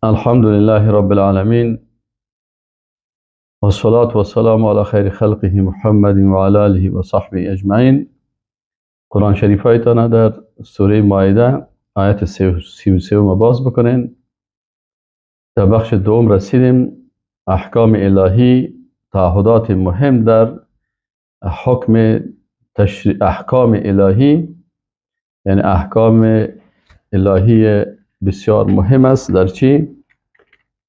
الحمد لله رب العالمين، والصلاة والسلام على خير خلقه محمد وعلى آله وصحبه اجمعین. قرآن شریف هایتان در سوره مائده آیت 33 باز بکنین. در بخش دوم رسیدیم. احکام الهی، تعهدات مهم در حکم احکام الهی، یعنی احکام الهی بسیار مهم است. در چی؟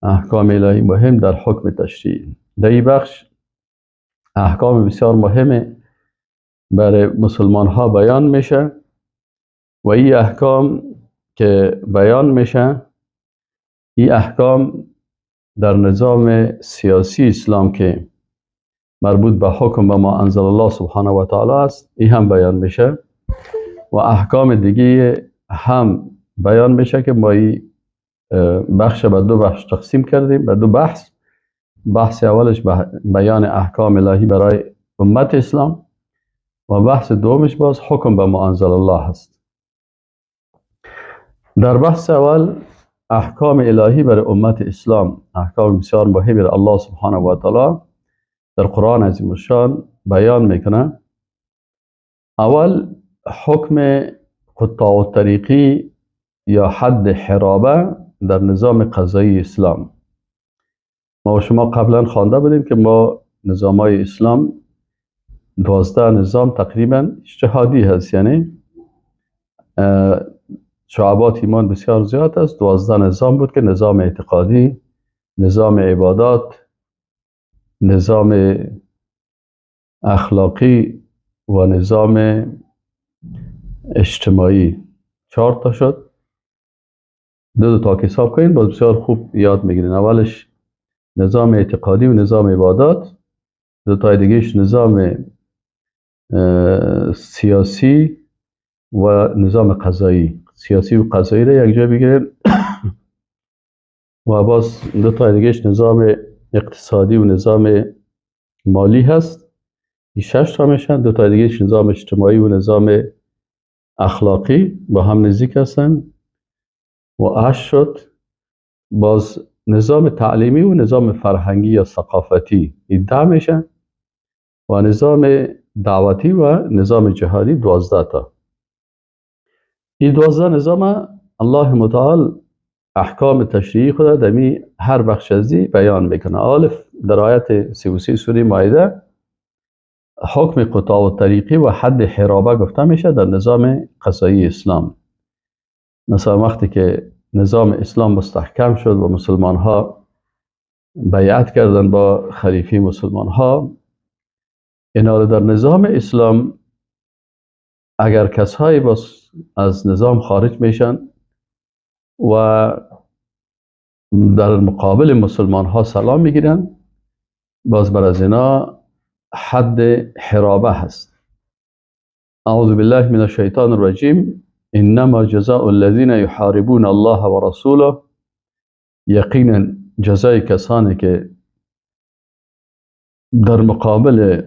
احکام الهی مهم در حکم تشریع. در این بخش احکام بسیار مهم برای مسلمان ها بیان میشه و این احکام که بیان میشه، این احکام در نظام سیاسی اسلام که مربوط به حکم به ما انزل الله سبحانه و تعالی است، این هم بیان میشه و احکام دیگه هم بیان میشه که ما این بخش به دو بخش تقسیم کردیم، به دو بحث. بحث اولش بیان احکام الهی برای امت اسلام و بحث دومش باز حکم به ما انزل الله هست. در بحث اول احکام الهی برای امت اسلام، احکام بسیار مهمی برای الله سبحانه و تعالی در قرآن عظیم الشان بیان میکنه. اول حکم قطاع الطریقی یا حد حرابه در نظام قضایی اسلام. ما و شما قبلا خوانده بودیم که ما نظامای اسلام 12 نظام تقریبا اجتهادی هست، یعنی شعبات ایمان بسیار زیاد است. 12 نظام بود که نظام اعتقادی، نظام عبادات، نظام اخلاقی و نظام اجتماعی، 4 تا شد. دو تا که حساب کنید باز بسیار خوب یاد میگیرین. اولش نظام اعتقادی و نظام عبادات، دو تا دیگهش نظام سیاسی و نظام قضایی. سیاسی و قضایی را یک جا بگیرین و باز دو تا دیگهش نظام اقتصادی و نظام مالی هست، این 6 تا میشن. دو تا دیگهش نظام اجتماعی و نظام اخلاقی با هم نزدیک هستن و 8 شد. باز نظام تعلیمی و نظام فرهنگی یا ثقافتی، این 10 میشن و نظام دعوتی و نظام جهادی 12 تا. این 12 نظام الله متعال احکام تشریعی خود در هر بخش ازی بیان میکنه. الف در آیت 33 سوره مائده حکم قطاع الطریقی و حد حرابه گفته میشه در نظام قضایی اسلام. مثلا وقتی که نظام اسلام مستحکم شد و مسلمان ها بیعت کردن با خلیفه مسلمان ها، اینا در نظام اسلام اگر کسایی از نظام خارج میشن و در مقابل مسلمان ها سلام میگیرن، باز بر از اینا حد حرابه هست. اعوذ بالله من الشیطان الرجیم. انما جزاء الذين يحاربون الله ورسوله، یقینا جزای کسانی که در مقابل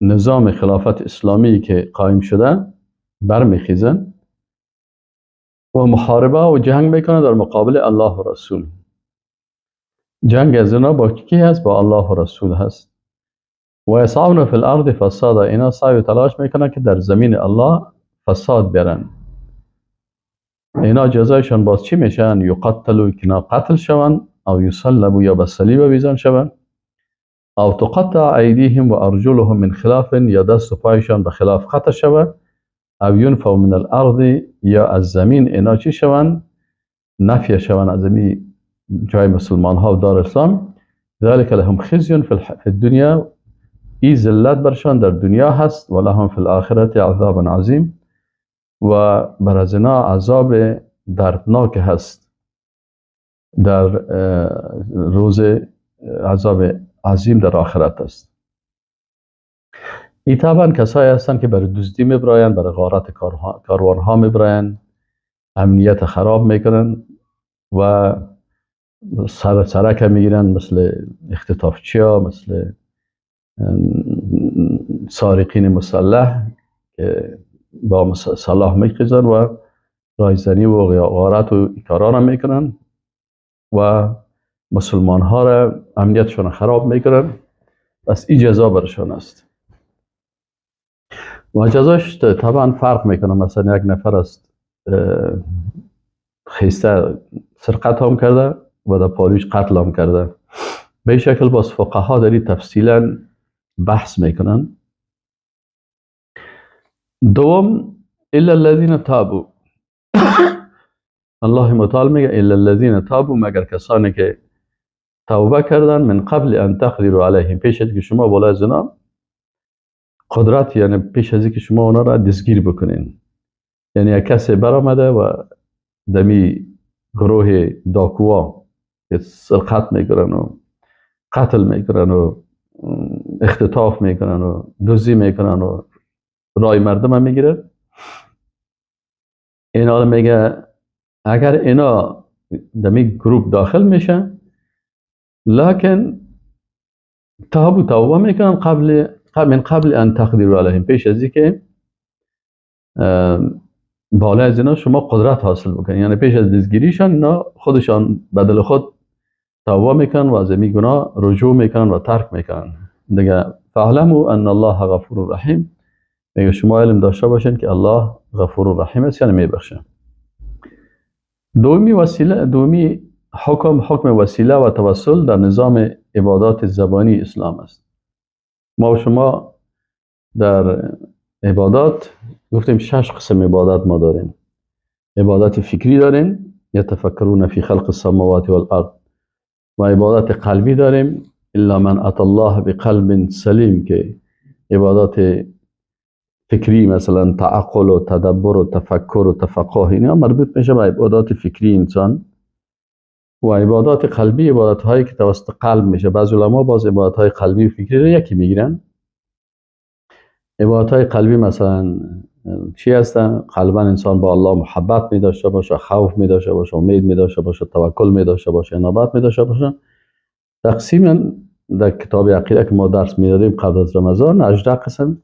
نظام خلافت اسلامی که قائم شده برمیخیزن و محاربه و جنگ میکنن در مقابل الله و رسول. جنگ از اینا با کی هست؟ با الله و رسول هست. و یسعون فی الارض فسادا، اینا سعی و تلاش میکنن که در زمین الله فساد برن. اینا جزایشان باز چی میشن؟ یقتلوا، کنا قتل شون، او یصلبوا، یا به صلیب بیزن شون، او تقطع ایدیهم و ارجلهم من خلاف، یا دست و پایشان به خلاف قطع شود، او ینفوا من الارض، یا از زمین اینا چی شون؟ نفی شون از زمین جای مسلمان ها و دار اسلام. ذلك لهم خزي فی الدنیا، ای ذلت برشان در دنیا هست، و لهم فی الاخرة عذاب عظیم، و بر از اینا عذاب دردناک هست در روز عذاب عظیم در آخرت است. این طبعا کسایی هستن که برای دزدی میبراین، برای غارت کاروانها میبراین، امنیت خراب میکنن و سرک میگیرن، مثل اختطافچی ها، مثل سارقین مسلح که با سلاح میخیزن و رایزنی و غارت و کاران هم میکنن. و مسلمان ها را امنیتشان خراب میکنن. پس این جزا برشان است و جزاش طبعا فرق میکنه. مثلا یک نفر است خیسته سرقت هم کرده و در پاریش قتل هم کرده. به این شکل باز فقها داری تفصیلا بحث میکنن. دوم الا الذين تابوا، الله متعال میگه الا الذين تابوا، مگر کسانی که توبه کردن من قبل ان تقدروا علیهم، پیش از که شما بالای زنا قدرت، یعنی پیش از که شما اونا را دستگیر بکنین. یعنی یک کسی برآمده و دمی گروه داکوا که سرقت میکنن و قتل میکنن و اختطاف میکنن و دزدی میکنن و رای مردم هم میگیرن، اینا میگه اگر اینا دمی گروه داخل میشن لکن توبه میکنن من قبل ان تقدروا علیهم، پیش از که بالای از اینا شما قدرت حاصل بکنین. یعنی پیش از دستگیریشان اینا خودشان بدل خود توبه میکنن و از این گناه رجوع میکنن و ترک میکنن دیگه. فاعلموا ان الله غفور رحیم، میگه شما علم داشته باشین که الله غفور رحیم است، یعنی میبخشه. دومی حکم وسیله و توسل در نظام عبادات زبانی اسلام است. ما و شما در عبادات گفتیم 6 قسم عبادات ما داریم. عبادت فکری داریم، یتفکرون فی خلق السماوات والارض، و عبادت قلبی داریم الا من اتى الله بقلب سلیم، که عبادات فکری مثلا تعقل و تدبر و تفکر و تفقه اینا مربوط میشه به عبادات فکری انسان. و عبادات قلبی عبادت هایی که توسط قلب میشه. بعضی علما باز عبادت های قلبی و فکری رو یکی میگیرن. عبادت های قلبی مثلا چی هستن؟ قلبا انسان با الله محبت می داشته باشه، خوف می داشته باشه، امید می داشته باشه، توکل می داشته باشه، انابت می داشته باشه. تقسیما در کتاب عقیده که ما درس می دادیم قبل از رمضان 18 قسم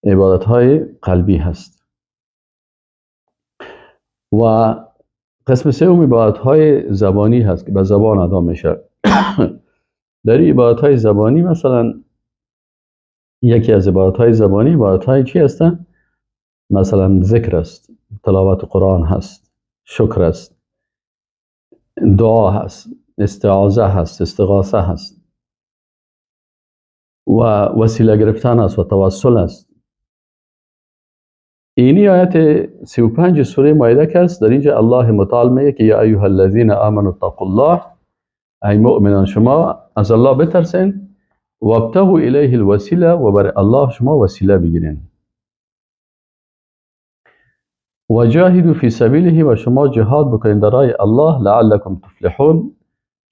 عبادت های قلبی هست. و قسم سوم عبادت های زبانی هست که به زبان ادا میشه. در عبادت های زبانی مثلا یکی از عبادت های زبانی عبادت های چی هستن؟ مثلا ذکر است، تلاوت قرآن هست، شکر است، دعا هست، استعاذه هست، استغاثه هست و وسیله گرفتن است و توسل است. اینی آیت 35 سوره مائده که است، در اینجا الله متعال میگه که یا ایها الذین آمنوا اتقوا الله، ای مؤمنان شما از الله بترسین، وابتغوا الیه الوسیله، و برای الله شما وسیله بگیرین، و جاهدوا فی سبیله، و شما جهاد بکنید در راه الله، لعلکم تفلحون،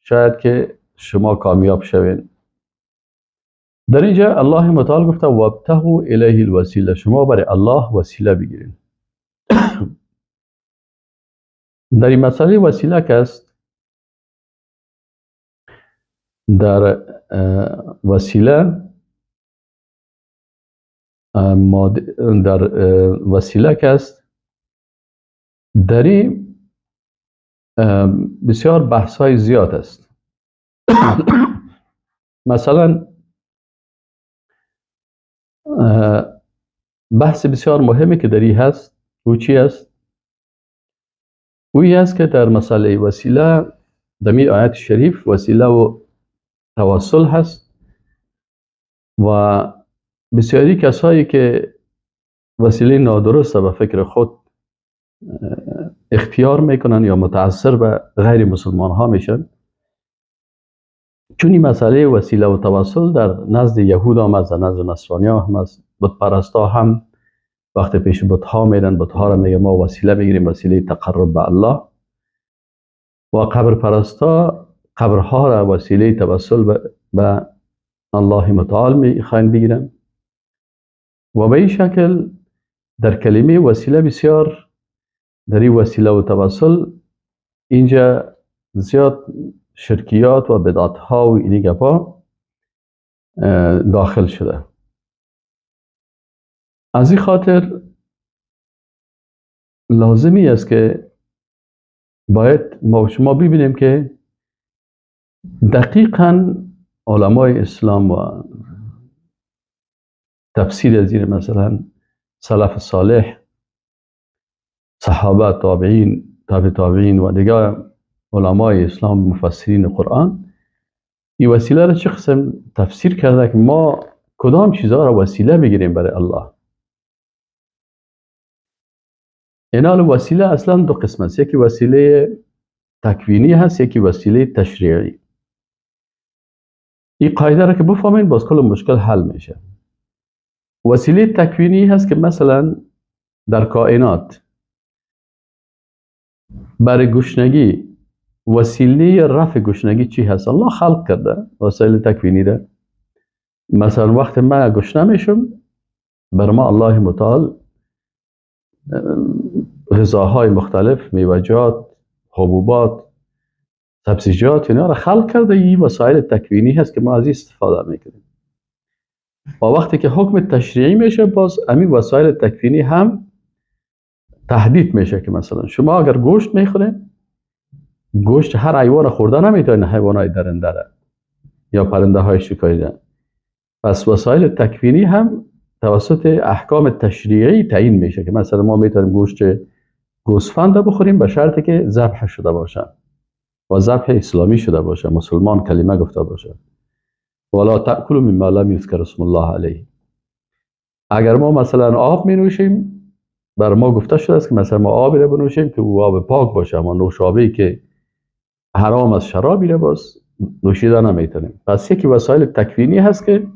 شاید که شما کامیاب شوین. در اینجا الله متعال گفته وابتغوا الیه الوسیله، شما برای الله وسیله بگیرین. در این مسئله وسیله که است، در وسیله در وسیله که است در این بسیار بحث های زیاد است. مثلا بحث بسیار مهمی که در این هست او چی است؟ اوی است که در مسئله وسیله در می آیت شریف وسیله و توسل هست و بسیاری کسایی که وسیله نادرست به فکر خود اختیار میکنن یا متاثر به غیر مسلمان ها میشن. چون این مسئله وسیله و توسل در نزد یهود هم است، در نزد نصرانی هم است. بت پرستا هم وقتی پیش بت ها میرن، بت ها را میگه ما وسیله بگیریم، وسیله تقرب به الله. و قبر پرستا قبرها را وسیله توسل به الله متعال میخواین بگیرن. و به این شکل در کلمه وسیله بسیار در این وسیله و توسل اینجا زیاد شرکیات و بدعت ها و اینی گپا داخل شده. از این خاطر لازمی است که باید ما و شما ببینیم که دقیقاً علمای اسلام و تفسیر از این مثلا سلف صالح، صحابه، تابعین، تابع تابعین و دیگر علمای اسلام، مفسرین قرآن، این وسیله را چه قسم تفسیر کرده که ما کدام چیزها را وسیله بگیریم برای الله. اینال وسیله اصلا دو قسم است، یکی وسیله تکوینی هست، یکی وسیله تشریعی. این قاعده را که بفهمین باز کل مشکل حل میشه. وسیله تکوینی هست که مثلا در کائنات برای گشنگی وسیله رفع گشنگی چی هست؟ الله خلق کرده وسیله تکوینی را. مثلا وقت ما گشنه میشم، بر ما الله متعال غذاهای مختلف، میوجات، حبوبات، سبزیجات، اینا را خلق کرده. این وسایل تکوینی هست که ما از این استفاده میکنیم. و وقتی که حکم تشریعی میشه، باز همین وسایل تکوینی هم تهدید میشه که مثلا شما اگر گوشت میخورید، گوشت هر حیوان خورده نمیتونید، حیوانات درنده را یا پرنده های شکاری را. پس وسایل تکوینی هم توسط احکام تشریعی تعیین میشه که مثلا ما میتونیم گوشت گوسفند بخوریم به شرطی که ذبح شده باشه و ذبح اسلامی شده باشه، مسلمان کلمه گفته باشه. ولا تأکلوا مما لم یذکر اسم الله علیه. اگر ما مثلا آب می نوشیم، بر ما گفته شده است که مثلا ما آبی را بنوشیم که او آب پاک باشه، اما نوشابه‌ای که حرام از شرابی را باز نوشیده نمیتونیم. پس یکی وسایل تکوینی هست که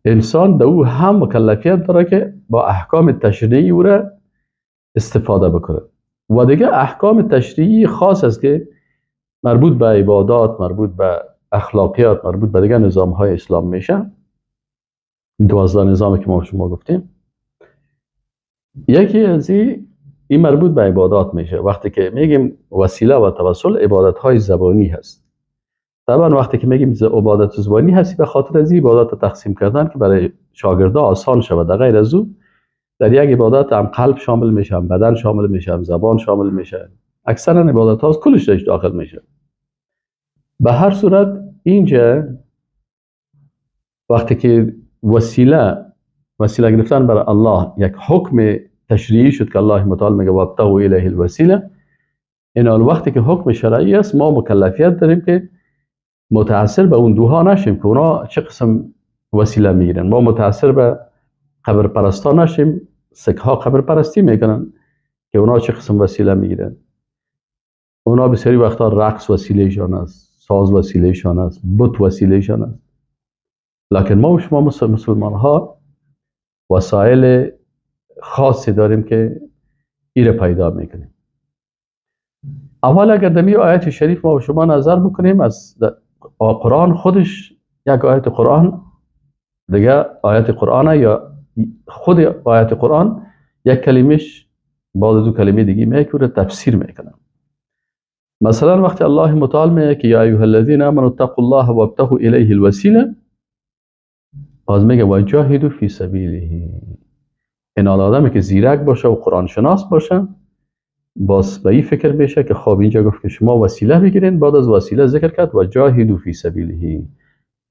انسان در او هم مکلفیت داره که با احکام تشریعی او را استفاده بکنه. و دیگه احکام تشریعی خاص است که مربوط به عبادات، مربوط به اخلاقیات، مربوط به دیگه نظام های اسلام میشه. 12 نظامی که ما شما گفتیم. یکی از این مربوط به عبادات میشه. وقتی که میگیم وسیله و توسل، عبادت های زبانی هست. طبعا وقتی که میگیم عبادت زبانی هستی، به خاطر از این عبادت تقسیم کردن که برای شاگردا آسان شود. در غیر از او در یک عبادت هم قلب شامل میشه، هم بدن شامل میشه، هم زبان شامل میشه. اکثرا عبادت ها کلش داخل میشه. به هر صورت اینجا وقتی که وسیله گرفتن برای الله یک حکم تشریعی شد که الله متعال میگه وابتغوا الیه الوسیله، این وقتی که حکم شرعی است، ما مکلفیت داریم که متاثر به اون دوها نشیم که اونا چه قسم وسیله میگیرن. ما متاثر به قبر پرستا نشیم. سکه ها قبر پرستی میکنن که اونا چه قسم وسیله میگیرن. اونا بسیاری وقتا رقص وسیلهشان است، ساز وسیلهشان است، بت وسیلهشان است. لکن ما و شما مسلمان ها وسایل خاصی داریم که ایره پیدا میکنیم. اول اگر دمی آیت شریف ما و شما نظر بکنیم، از قرآن خودش یک آیت قرآن، دیگه آیت قرآن یا خود آیت قرآن یک کلمش بعد دو کلمه دیگه میکنه تفسیر میکنه. مثلا وقتی الله متعال میگه که یا ایها الذین آمنوا اتقوا الله وابتغوا الیه الوسیله، باز میگه وجاهدوا فی سبیله. این آدمی که زیرک باشه و قرآن شناس باشه، باز به این فکر میشه که خب اینجا گفت که شما وسیله بگیرین، بعد از وسیله ذکر کرد وجاهدوا فی سبیله.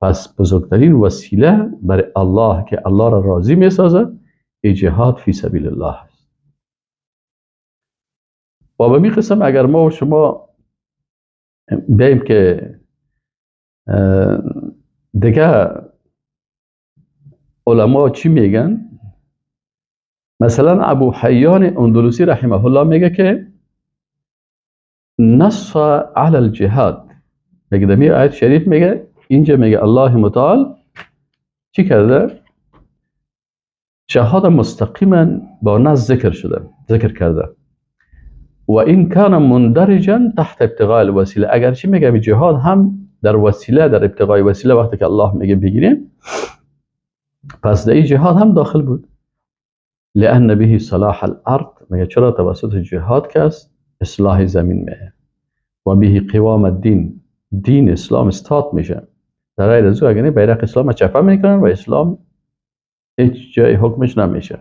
پس بزرگترین وسیله برای الله که الله را راضی میسازه جهاد فی سبیل الله است. و به می قسم اگر ما و شما بیم که دیگه علما چی میگن، مثلا ابو حیان اندلسی رحمه الله میگه که نص علی الجهاد. میگه در آیت شریف میگه، اینجا میگه الله متعال چی کرده؟ جهاد مستقیما با نص ذکر کرده. و این کان مندرجا تحت ابتغاء الوسیله. اگرچه میگه جهاد هم در وسیله، در ابتغاء وسیله وقتی که الله میگه بگیریم، پس در این جهاد هم داخل بود. لأن به صلاح الارض، میگه چرا توسط جهاد که است اصلاح زمین میه. و به قوام الدین، دین اسلام استاد میشه. در غیر از او اگر بیرق اسلام چپه میکنن و اسلام هیچ جای حکمش نمیشه.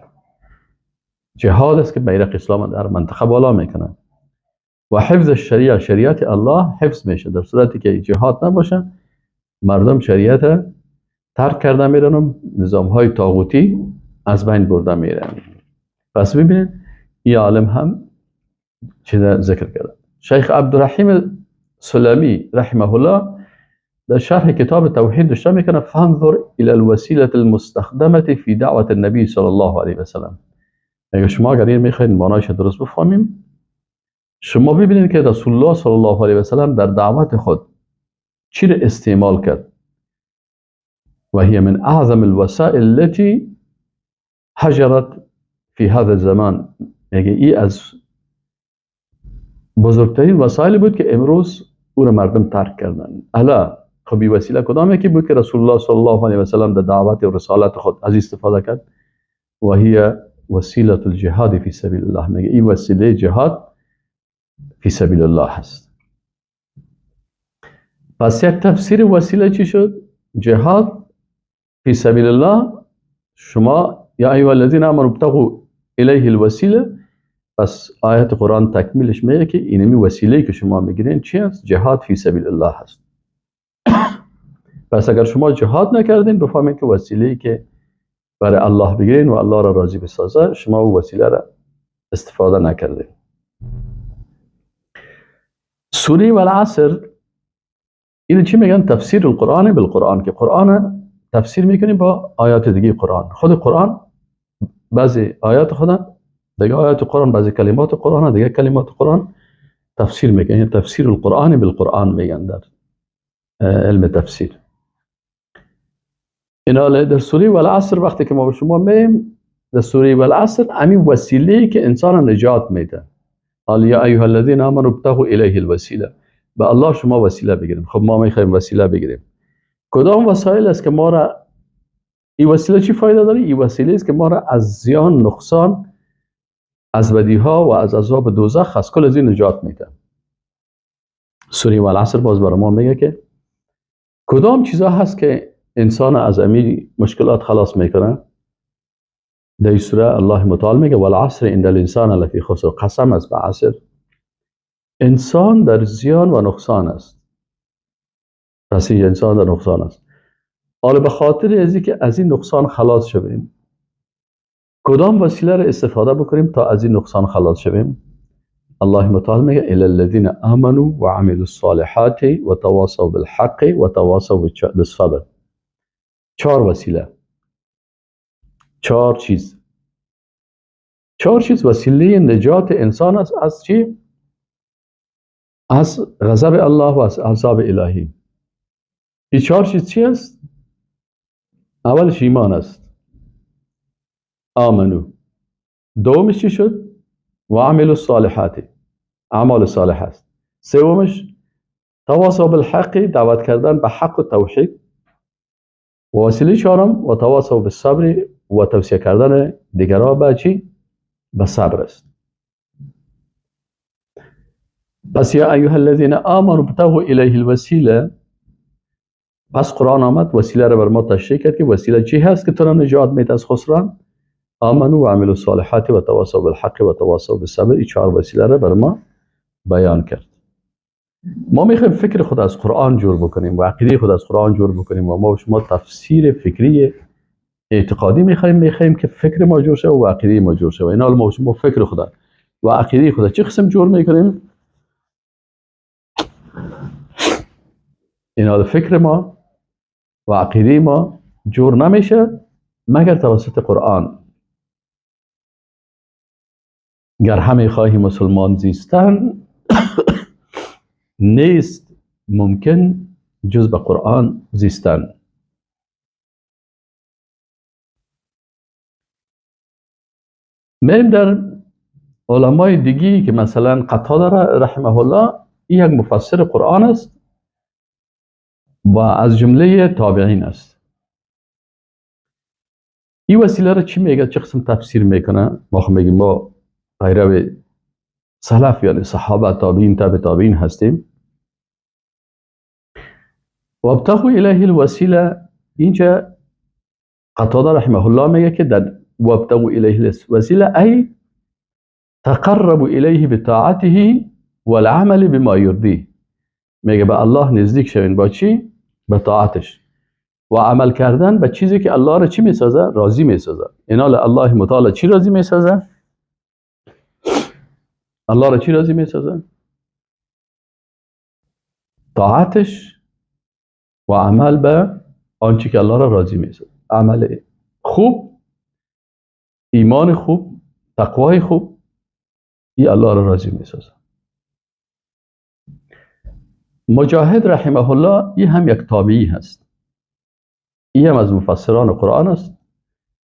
جهاد است که بیرق اسلام در منطقه بالا میکنن. و حفظ الشریعه، شریعت الله حفظ میشه. در صورتی که جهاد نباشه مردم شریعت ترک کرده میرن و نظام های طاغوتی از بین برده میرن. پس ببینید این عالم هم چه ذکر کرده. شیخ عبدالرحیم سلامی رحمه الله در شرح کتاب توحید داشته میکنه فانظر الى الوسیله المستخدمه فی دعوت النبی صلی الله علیه و سلم. اگر شما اگر میخواید معنایش درست بفهمیم، شما ببینید که رسول الله صلی الله علیه و سلم در دعوت خود چی را استعمال کرد. و هي من اعظم الوسائل التي هجرت في هذا الزمان. میگه ای از بزرگترین وسایلی بود که امروز او را مردم ترک کردن. الا خب این وسیله کدامه که بود که رسول الله صلی الله علیه و سلم در دعوت و رسالت خود از استفاده کرد؟ و هي وسیله الجهاد فی سبیل الله. میگه این وسیله جهاد فی سبیل الله هست. پس یک تفسیر وسیله چی شد؟ جهاد فی سبیل الله. شما یا ایها الذین آمنوا ابتغوا الیه الوسیله. پس آیت قرآن تکمیلش میگه که اینمی وسیله‌ای که شما میگیرین چی است؟ جهاد فی سبیل الله هست. پس اگر شما جهاد نکردین بفهمید که وسیله‌ای که برای الله بگیرین و الله را راضی بسازه، شما او وسیله را استفاده نکردین. سوره والعصر این چی میگن؟ تفسیر القرآن بالقرآن، که قرآن تفسیر میکنیم با آیات دیگه قرآن. خود قرآن بعضی آیات خودن دیگه آیات قرآن، بعضی کلمات قرآن دیگه کلمات قرآن تفسیر میگن. یعنی تفسیر القرآن بالقرآن میگن در علم تفسیر. اینا در سوره والعصر وقتی که ما به شما میگیم در سوره والعصر همین وسیله‌ای که انسان نجات میده. قال یا ایها الذین آمنوا ابتغوا الیه الوسیله. به الله شما وسیله بگیریم. خب ما میخوایم وسیله بگیریم. کدام وسایل است که ما را این وسیله چی فایده داره؟ این وسیله است که ما را از زیان، نقصان، از بدیها و از عذاب دوزخ از کل از این نجات میده. سوره والعصر باز برای ما میگه که کدام چیزا هست که انسان از امی مشکلات خلاص میکنه. در این سوره الله متعال میگه والعصر ان الانسان لفی خسر. قسم است به عصر، انسان در زیان و نقصان است. پس این انسان در نقصان است. حالا به خاطر از اینکه از این نقصان خلاص شویم کدام وسیله را استفاده بکنیم تا از این نقصان خلاص شویم؟ الله متعال میگه الی الذین آمنوا و عملوا الصالحات و تواصوا بالحق و تواصوا بالصبر. 4 وسیله، 4 چیز. 4 چیز وسیله نجات انسان است از چی؟ از غضب الله و از عذاب الهی. این 4 چیز چی است؟ اولش ایمان است، آمنو. دومش چی شد؟ و عملوا الصالحات، اعمال صالح است. سومش تواصوا بالحق، دعوت کردن به حق و توحید. و وسیله چهارم و تواصوا بالصبر، و توصیه کردن دیگران به چی؟ به صبر است. پس یا ایها الذین آمنوا ابتغوا الیه الوسیله. پس قرآن آمد وسیله را بر ما تشریح کرد که وسیله چی هست که تو را نجات میده از خسران؟ آمنوا و عملوا الصالحات و تواصوا بالحق و تواصوا بالصبر. این 4 وسیله را بر ما بیان کرد. ما میخوایم فکر خود از قرآن جور بکنیم و عقیده خود از قرآن جور بکنیم و ما شما تفسیر فکری اعتقادی میخوایم که فکر ما جور شه و عقیده ما جور شه. و اینا ما شما فکر خدا و عقیده خدا چه قسم جور میکنیم؟ اینا فکر ما و عقیده ما جور نمیشه مگر توسط قرآن. گر همه خواهی مسلمان زیستن نیست ممکن جز به قرآن زیستن. میم در علمای دیگی که مثلا قتاده رحمه الله این یک مفسر قرآن است و از جمله تابعین است. این وسیله را چی میگه؟ چه قسم تفسیر میکنه؟ ما خب میگیم ما پیرو سلف یعنی صحابه تابعین تبع تابعین هستیم. و ابتغوا الیه الوسیله، اینجا قتاده رحمه الله میگه که در و ابتغوا الیه الوسیله ای تقربوا الیه بطاعته والعمل بما یرضیه، میگه به الله نزدیک شوین با چی؟ به طاعتش، و عمل کردن به چیزی که الله را چی میسازه؟ راضی میسازه. اینال الله متعال چی راضی میسازه؟ الله را چی راضی میسازه؟ طاعتش و عمل به آنچه که الله را راضی میسازه. عمل خوب، ایمان خوب، تقوای خوب، این الله را راضی میسازه. مجاهد رحمه الله این هم یک تابعی هست، این هم از مفسران قرآن است.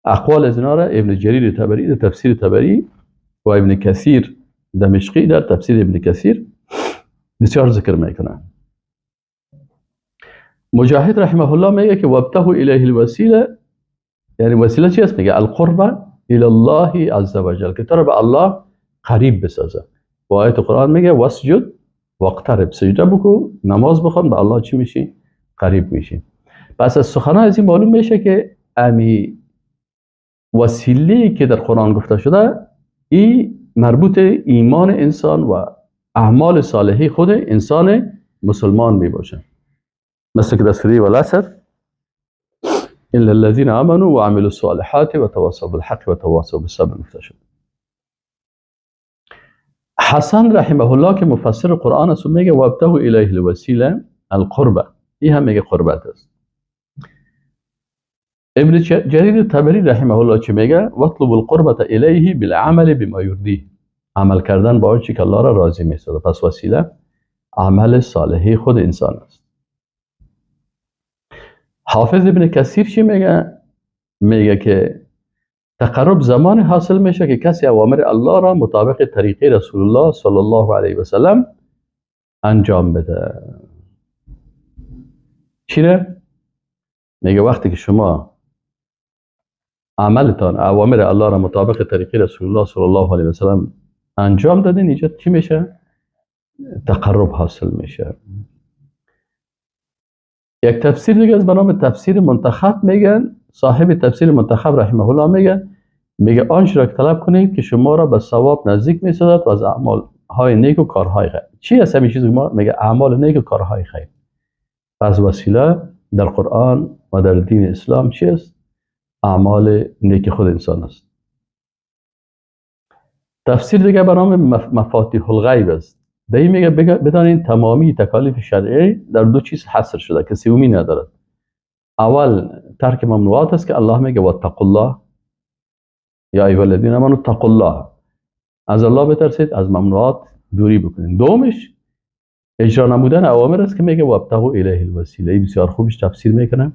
اقوال از اینا را ابن جریر طبری در تفسیر طبری و ابن کثیر دمشقی در تفسیر ابن کثیر بسیار ذکر میکنن. مجاهد رحمه الله میگه که وابتغوا الیه الوسیله، یعنی وسیله چی است؟ میگه القرب الی الله عز وجل، که تو را به الله قریب بسازه. و آیت قرآن میگه واسجد واقترب، سجده بکو، نماز بخوان، به الله چی میشی؟ قریب میشی. پس از سخنان از این معلوم میشه که امی وسیله که در قرآن گفته شده این مربوط ایمان انسان و اعمال صالحی خود انسان مسلمان می باشه. مثل که در سوره والعصر الا الذين امنوا وعملوا الصالحات وتواصوا بالحق وتواصوا بالصبر گفته شد. حسن رحمه الله که مفسر قرآن است میگه وابتغوا الیه الوسیله القربه، این هم میگه قربت است. ابن جریر طبری رحمه الله چه میگه؟ واطلب القربة الیه بالعمل بما یرضیه، عمل کردن با آنچه که الله را راضی میسازه. پس وسیله عمل صالحی خود انسان است. حافظ ابن کثیر چی میگه؟ میگه که تقرب زمان حاصل میشه که کسی اوامر الله را مطابق طریقه رسول الله صلی الله علیه و سلم انجام بده. چیه؟ میگه وقتی که شما عملتان اوامر الله را مطابق طریقه رسول الله صلی الله علیه و سلم انجام دادین، اینجا چی میشه؟ تقرب حاصل میشه. یک تفسیر دیگه از به نام تفسیر منتخب میگن، صاحب تفسیر منتخب رحمه الله میگه آنچه را که طلب کنید که شما را به ثواب نزدیک میسازد و از اعمال های نیک و کارهای خیر. چی هست همین چیزی که ما میگه؟ اعمال نیک و کارهای خیر. پس وسیله در قرآن و در دین اسلام چی است؟ اعمال نیک خود انسان است. تفسیر دیگه به نام مفاتیح الغیب است. در این میگه بدانید تمامی تکالیف شرعی در دو چیز حصر شده که سومی ندارد. اول ترک ممنوعات است که الله میگه واتقوا الله یا ایها الذین آمنوا اتقوا الله، از الله بترسید، از ممنوعات دوری بکنید. دومش اجرا نمودن اوامر است که میگه وابتغوا الیه الوسیله. بسیار خوبش تفسیر میکنه.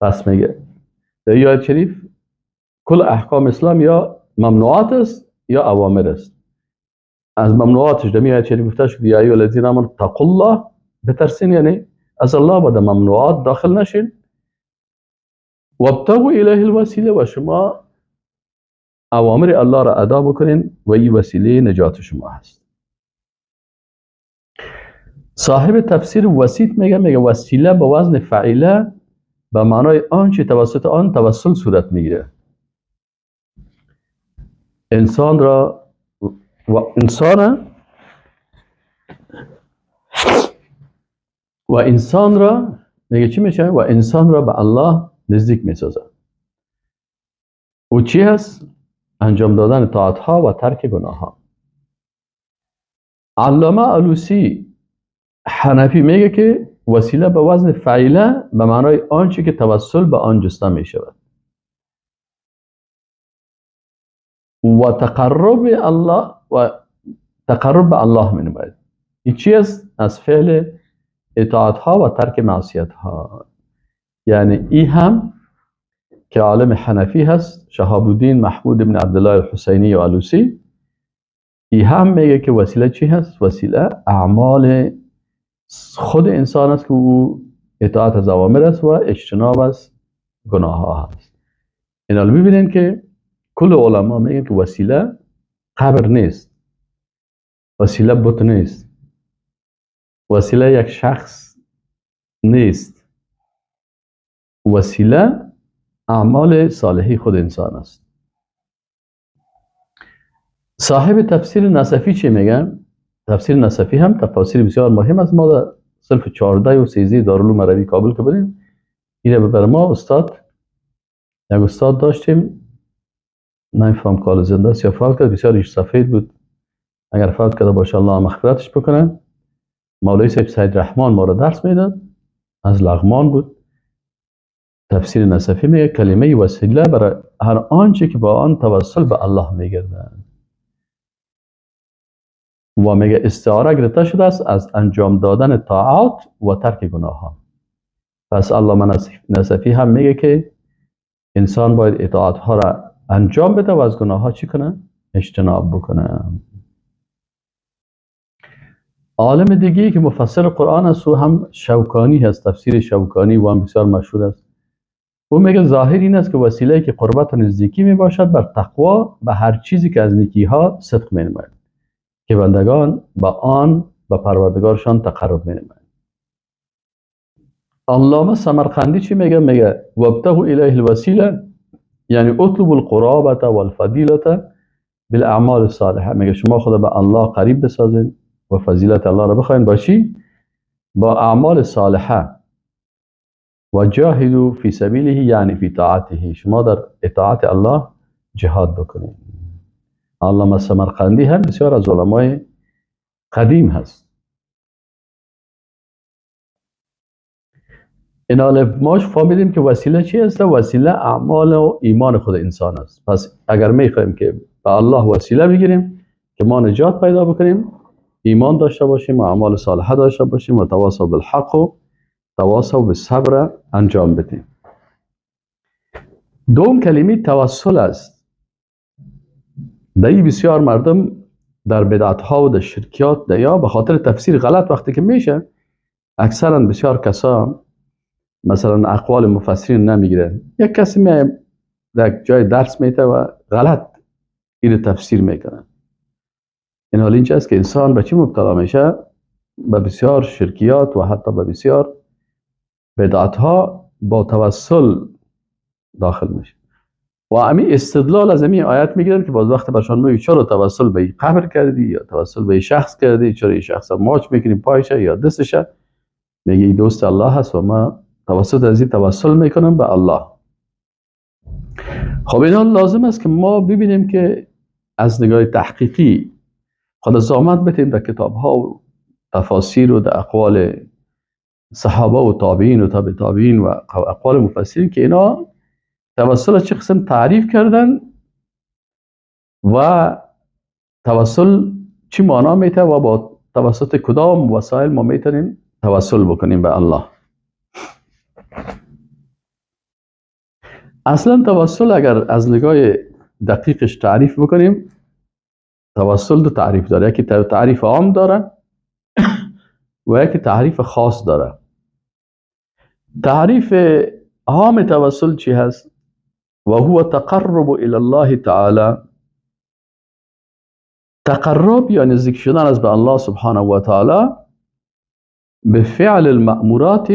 پس میگه در این آیت شریف کل احکام اسلام یا ممنوعات است یا اوامر است. از ممنوعاتش در آیت شریف گفته شد یا ایها الذین آمنوا اتقوا الله، بترسین، یعنی از الله و در ممنوعات داخل نشین. وابتغوا الیه الوسیله، و شما اوامر الله را ادا بکنین و این وسیله نجات شما هست. صاحب تفسیر وسیط میگه وسیله به وزن فعیله به معنای آنچه توسط آن توسل صورت میگیره. انسان را میگه چی میشه؟ و انسان را به الله نزدیک میسازه. و چی هست؟ انجام دادن طاعت ها و ترک گناه ها. علامه علوسی حنفی میگه که وسیله به وزن فعیله به معنای آنچه که توسل به آن جسته می شود و تقرب به الله می نماید. این چی است؟ از فعل اطاعت ها و ترک معصیت ها. یعنی این هم که عالم حنفی هست، شهاب الدین محمود بن عبدالله الحسینی و علوسی، این هم میگه که وسیله چی هست؟ وسیله اعمال خود انسان است که او اطاعت از اوامر است و اجتناب از گناه ها هست. اینا رو ببینین که کل علما میگن که وسیله قبر نیست، وسیله بت نیست، وسیله یک شخص نیست، وسیله اعمال صالحی خود انسان است. صاحب تفسیر نصفی چی میگن؟ تفسیر نصفی هم تفاسیر بسیار مهم است. ما در صنف 14 و 13 دارالعلوم عربی کابل که بودیم، اینه بر ما یک استاد داشتیم، نمیفهم کال زنده است یا فوت کرد، بسیار ریش سفید بود، اگر فوت کرده باشه الله مغفرتش بکنه. مولوی صاحب سید رحمان ما را درس میداد، از لغمان بود. تفسیر نصفی میگه کلمه وسیله برای هر آنچه که با آن توسل به الله میگردن و میگه استعاره گرفته شده است از انجام دادن طاعات و ترک گناه ها. پس علامه نصفی هم میگه که انسان باید اطاعت ها را انجام بده و از گناه ها چی کنه؟ اجتناب بکنه. عالم دیگه که مفسر قرآن است و هم شوکانی هست، تفسیر شوکانی و هم بسیار مشهور است. او میگه ظاهر این است که وسیله که قربت و نزدیکی می باشد بر تقوا به هر چیزی که از نیکی ها صدق می نماید که بندگان با آن به پروردگارشان تقرب می نماید. علامه سمرقندی چی میگه؟ میگه وابتغوا الیه الوسیله، یعنی اطلب القرابه والفضیلة بالاعمال الصالحه. میگه شما خود به الله قریب بسازید و فضیلت الله را بخواید باشی با اعمال صالحه. و جاهدوا فی سبیله، یعنی فی طاعته، شما در اطاعت الله جهاد بکنید. علامه سمرقندی هم بسیار از علمای قدیم هست. این ما فهمیدیم که وسیله چی است؟ وسیله اعمال و ایمان خود انسان است. پس اگر میخوایم که به الله وسیله بگیریم که ما نجات پیدا بکنیم، ایمان داشته باشیم و اعمال صالحه داشته باشیم و تواصل بالحق و تواصل بالصبر انجام بدیم. دوم کلمه توسل است. بسیار مردم در بدعت ها و در شرکیات یا به خاطر تفسیر غلط وقتی که میشه، اکثرا بسیار کسا مثلا اقوال مفسرین نمیگیره. یک کسی در جای درس میته و غلط این تفسیر میکنه. این حال اینجا است که انسان به چی مبتلا میشه؟ به بسیار شرکیات و حتی به بسیار بدعت ها با توسل داخل میشه. و امی استدلال از امی آیت میگیرن که باز وقت برشان میگه چرا توسل به قبر کردی یا توسل به شخص کردی، چرا این شخص ماچ میکنی پایشه یا دستشه؟ میگه این دوست الله هست و ما توسط از این توسل میکنم به الله. خب این حال لازم است که ما ببینیم که از نگاه تحقیقی خود زحمت بتیم در کتاب ها و تفاسیر و در اقوال صحابه و تابعین و تابع تابعین و اقوال مفسرین که اینا توسل چه قسم تعریف کردن و توسل چی معنا میته و با توسط کدام وسایل ما میتونیم توسل بکنیم به الله. اصلا توسل اگر از نگاه دقیقش تعریف بکنیم، توسل دو تعریف داره، یکی تعریف عام داره و یکی تعریف خاص داره. تعریف عام توسل چی هست؟ و هو تقرب الى الله تعالی، تقرب یا نزدیک شدن از به الله سبحانه و تعالی به فعل المأمورات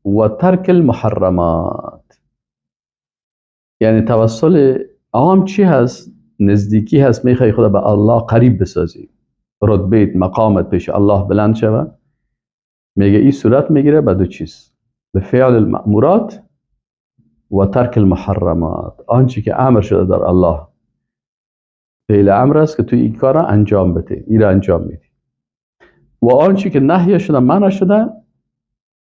و ترک المحرمات. یعنی توسل عام چی هست؟ نزدیکی هست، میخوای خدا به الله قریب بسازی، رتبه مقامت پیش الله بلند شوه. میگه این صورت میگیره به دو چیز، به فعل المأمورات و ترک المحرمات. آنچه که امر شده در الله فعل امر است که توی این کار را انجام بده، این را انجام میدی. و آنچه که نهی شده منع شده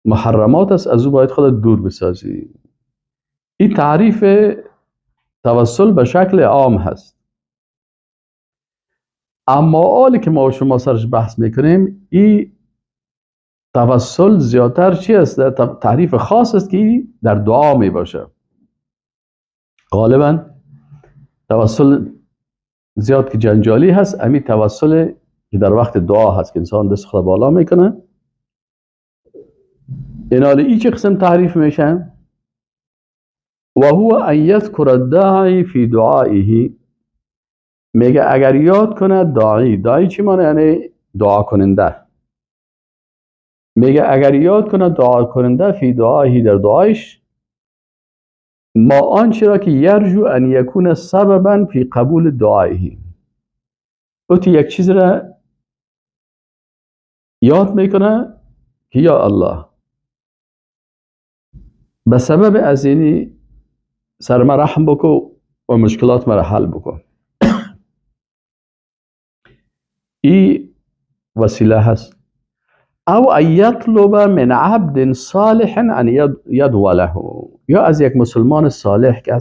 محرمات است، از او باید خودت دور بسازی. این تعریف توسل به شکل عام هست. اما حالی که ما و شما سرش بحث میکنیم، این توسل زیادتر چی است؟ تعریف خاص است که در دعا می باشه. غالبا توسل زیاد که جنجالی هست، امی توسل که در وقت دعا هست که انسان دست خود بالا میکنه. این حال ای چه قسم تعریف میشن؟ و هو ان یذکر الداعی فی دعائه. میگه اگر یاد کنه داعی چی معنی؟ یعنی دعا کننده. میگه اگر یاد کنه دعا کننده فی دعائه، در دعایش، ما آنچه را که یرجو ان یکون سببا فی قبول دعائه، اوتی یک چیز را یاد میکنه که یا الله به سبب از اینی سر ما رحم بکن و مشکلات مرا حل بکن. این وسیله هست. او ان یطلب من عبد صالح ان یدعو له، یا از یک مسلمان صالح که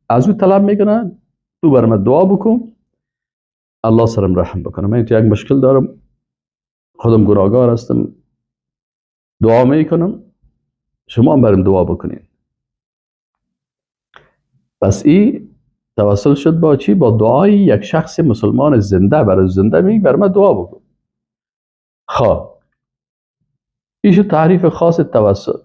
از او طلب میکنه تو بر من دعا بکن الله سرم رحم بکنه. من تو یک مشکل دارم، خودم گناهگار هستم، دعا میکنم شما هم برم دعا بکنین. پس این توسل شد با چی؟ با دعای یک شخص مسلمان زنده. برای زنده میگه بر من دعا بکن. خواه ایشو تعریف خاص توسل.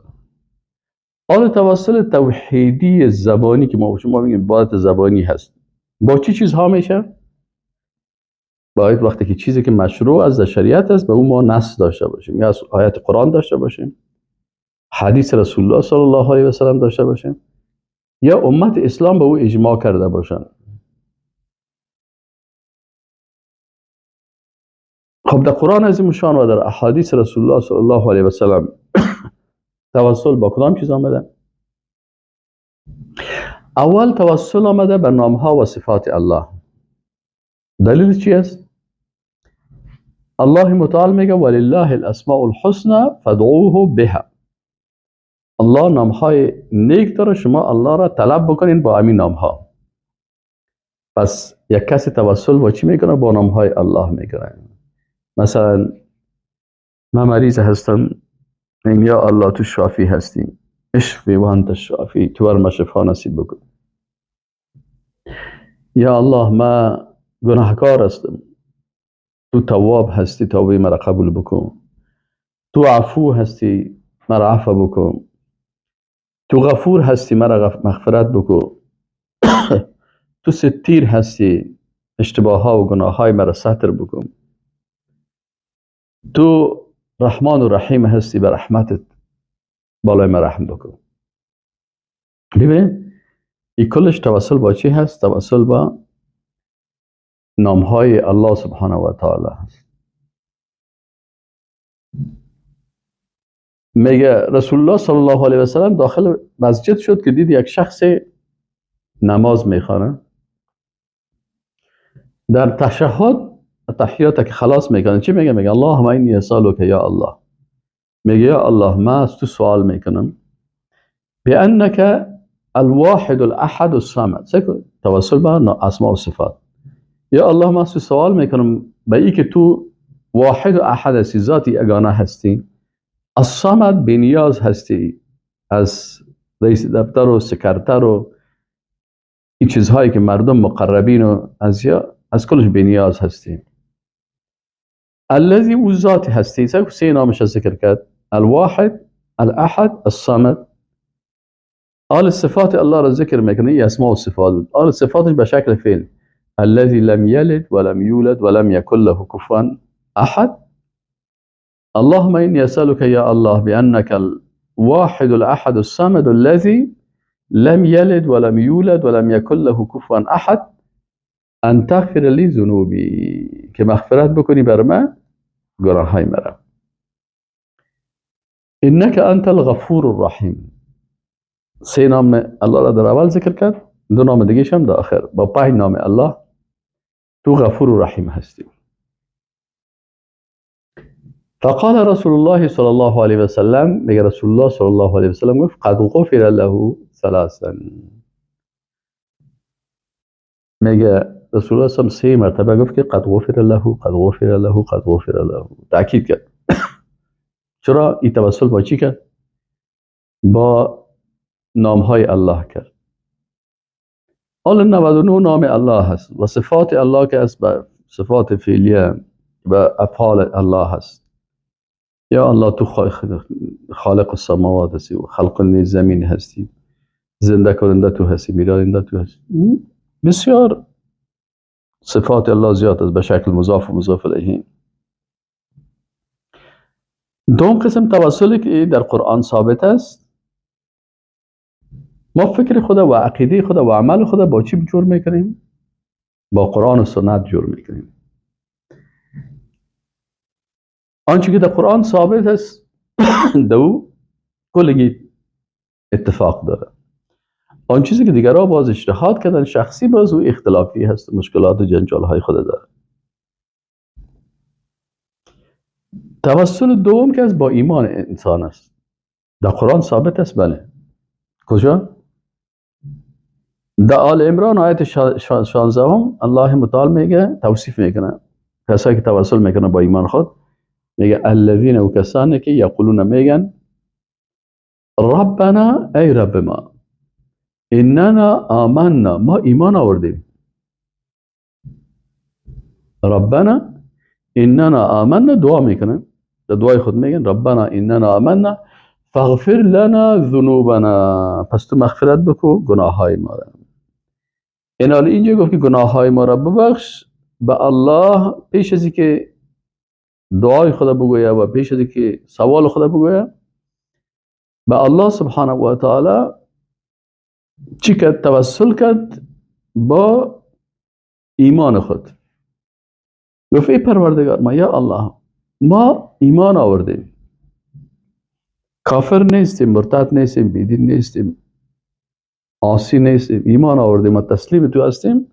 حال توسل توحیدی زبانی که ما شما میگیم عبادت زبانی هست، با چی چیزها میشه؟ باید وقتی که چیزی که مشروع از شریعت است به اون ما نص داشته باشیم، یا از آیت قرآن داشته باشیم، حدیث رسول الله صلی الله علیه و سلم داشته باشیم، یا امت اسلام به او اجماع کرده باشن. خب در قرآن عظیم شان و در احادیث رسول الله صلی الله علیه و سلم توسل با کدام چیز آمده؟ اول توسل آمده به نامها و صفات الله. دلیل چی است؟ الله متعال میگه ولله الاسماء الحسنى فادعوه بها. الله نامهای نیک داره، شما الله را طلب بکنین با همین نامها. پس یک کسی توسل با چی میکنه؟ با نامهای الله میکنه. مثلا من مریض هستم، یا الله تو شافی هستی، اشفی و انت الشافی، تو بر من شفا نصیب بکن. یا الله من گناهکار هستم، تو تواب هستی، توبه مرا قبول بکن. تو عفو هستی، مرا عفو بکن. تو غفور هستی، مرا مغفرت بکن. تو ستیر هستی، اشتباه ها و گناه های مرا ستر بکن. تو رحمان و رحیم هستی، به رحمتت بالای من رحم بکن. ببین این کلش توسل با چی هست؟ توسل با نامهای الله سبحانه و تعالی هست. میگه رسول الله صلی الله علیه و سلم داخل مسجد شد که دید یک شخص نماز میخوانه. در تشهد تحیات که خلاص میکنه چی میگه؟ میگه اللهم انی اسالک یا الله. میگه یا الله ما از تو سوال میکنم بانک الواحد الاحد الصمد. توسل با اسماء و صفات. یا الله ما از تو سوال میکنم به ای که تو واحد و احد هستی، ذاتی یگانه هستی، الصمد بنیاز هستی، از رئیس دفتر و سکرتر و این چیزهایی که مردم مقربین و از کلش بنیاز هستی. الذي او ذات هستی. سه نامش ذکر کرد: الواحد، الاحد، الصمد. آل صفات الله را ذکر میکنه، این اسماء و صفات بود. آل صفاتش به شکل فعل: الذي لم يلد ولم يولد ولم يكن له كفوا احد. اللهم اني اسالك يا الله بانك الواحد الاحد الصمد الذي لم يلد ولم يولد ولم يكن له كفوا احد ان تغفر لي ذنوبي، که مغفرت بکنی بر من گناههای مرا. انك انت الغفور الرحیم. سه نام الله را در اول ذکر کرد، دو نام دیگه هم در آخر. با 5 نام الله تو غفور و رحیم هستی. فقال رسول الله صلی الله علیه و سلم، میگه رسول الله صلی الله علیه و سلم گفت قد غفر له ثلاثا. میگه رسول الله صلی 3 مرتبه گفت که قد غفر له، قد غفر له، قد غفر له. تاکید کرد. چرا این توسل با چی کرد؟ با نامهای الله کرد. حالا 99 نام الله هست و صفات الله که است به صفات فعلیه و افعال الله هست. یا الله تو خالق السماوات هستی و خلق نیز زمین هستی، زنده کننده تو هستی، میراننده تو هستی. بسیار صفات الله زیاد است به شکل مضاف و مضاف الیه. دوم قسم توسلی که در قرآن ثابت است، ما فکر خود و عقیده خود و عمل خود با چی جور میکنیم؟ با قرآن و سنت جور میکنیم. آنچه که در قرآن ثابت است دو کلگی اتفاق داره. آن چیزی که دیگرها باز اجتهاد کردن شخصی باز و اختلافی هست، مشکلات و جنجال های خود داره. توسل دوم که از با ایمان انسان است، در قرآن ثابت است. بله. کجا؟ در آل عمران آیت 16 الله متعال میگه، توصیف میکنه کسایی که توسل میکنه با ایمان خود، میگه الذین، و کسانی که یقولون میگن ربنا، ای رب ما، اننا آمنا، ما ایمان آوردیم. ربنا اننا آمنا، دعا میکنن، در دعای خود میگن ربنا اننا آمنا فاغفر لنا ذنوبنا، پس تو مغفرت بکو گناه های ما را. این حال اینجا گفت که گناه های ما را ببخش، به الله پیش از که دعای خدا بگویه و پیش از که سوال خدا بگویه، به الله سبحانه و تعالی چی کرد؟ توسل کرد با ایمان خود. گفت ای پروردگار ما، یا الله، ما ایمان آوردیم، کافر نیستیم، مرتد نیستیم، بیدین نیستیم، عاصی نیستیم، ایمان آوردیم و تسلیم تو هستیم.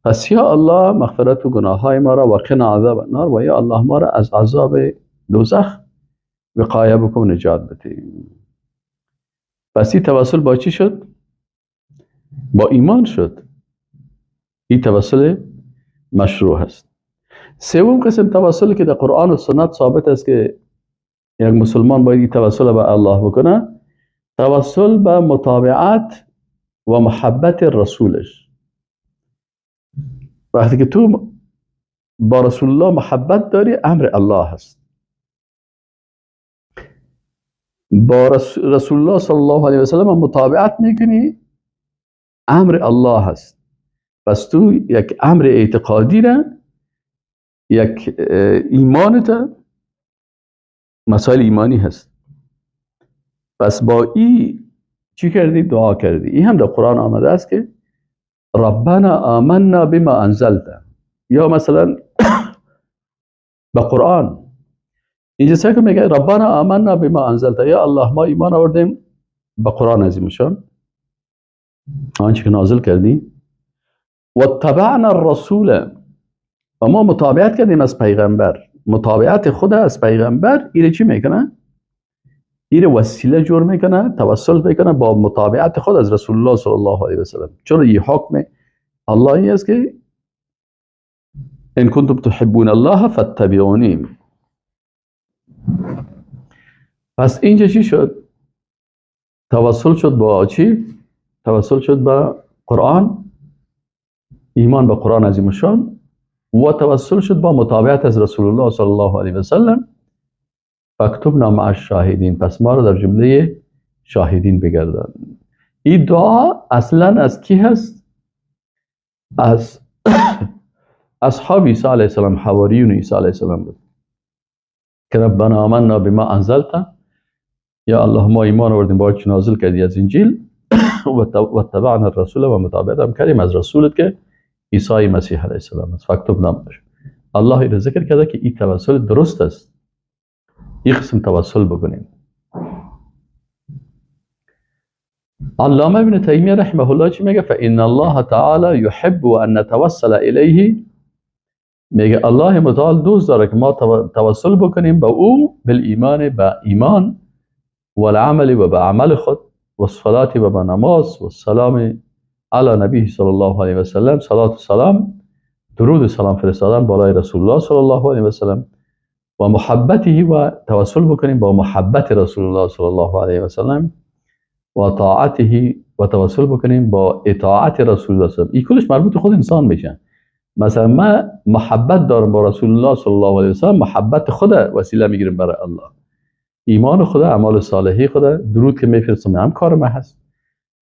پس یا الله مغفرت و گناه های ما را و قنا عذاب النار، و یا الله ما را از عذاب دوزخ وقایه بکن، نجات بده. پس این توسل با چی شد؟ با ایمان شد. این توسل مشروع هست. سوم قسم توسل که در قرآن و سنت ثابت است که یک مسلمان باید این توسل به الله بکنه، توسل به متابعت و محبت رسولش. وقتی که تو با رسول الله محبت داری، امر الله هست. با رسول الله صلی الله علیه و سلم متابعت میکنی، امر الله هست. پس تو یک امر اعتقادی را، یک ایمانت، مسائل ایمانی هست. پس با این چی کردی؟ دعا کردی. این هم در قرآن آمده است که ربنا آمنا بما انزلت، یا مثلا به قرآن اینجا سعی که میگه ربنا آمنا بما انزلت، یا الله ما ایمان آوردیم به قرآن عظیم شان، آنچه که نازل کردی. و اتبعنا الرسول، و ما متابعت کردیم از پیغمبر. متابعت خود از پیغمبر ایره چی میکنه؟ ایره وسیله جور میکنه، توسل میکنه با متابعت خود از رسول الله صلی الله علیه و سلم. چون این حکم الله است که ان کنتم تحبون الله فاتبعونی. پس اینجا چی شد؟ توسل شد با چی؟ توسل شد با قرآن، ایمان به قرآن عظیم شان، و توسل شد با متابعت از رسول الله صلی الله علیه و سلم. فاکتبنا مع الشاهدین، پس ما رو در جمله شاهدین بگردان. این دعا اصلا از کی هست؟ از اصحاب عیسی علیه السلام، حواریون عیسی علیه السلام بود که ربنا آمنا بما انزلت، یا الله ما ایمان آوردیم با چه نازل کردی از انجیل، و اتبعنا الرسول، و متابعت هم کردیم از رسولت که عیسی مسیح علیه السلام است. فاکتبنا. الله این ذکر کرده که این توسل درست است، این قسم توسل بکنیم. علامه ابن تیمیه رحمه الله چی میگه؟ فإن الله تعالی یحب ان نتوسل الیه، میگه الله متعال دوست داره که ما توسل بکنیم به او، بالایمان، به ایمان، و العمل، و به عمل خود، و الصلاة، و به نماز، و السلام علی نبی صلی الله علیه و سلم، صلات و سلام، درود و سلام فرستادن بالای رسول الله صلی الله علیه و سلم، و محبته، و توسل بکنیم با محبت رسول الله صلی الله علیه و سلم، و طاعته، و توسل بکنیم با اطاعت رسول الله صلی الله علیه و سلم. این کلش مربوط خود انسان میشه. مثلا ما محبت دارم با رسول الله صلی الله علیه و سلم، محبت خود وسیله میگیریم برای الله، ایمان خود، اعمال صالحی خود، درود که میفرستم هم کار ما هست،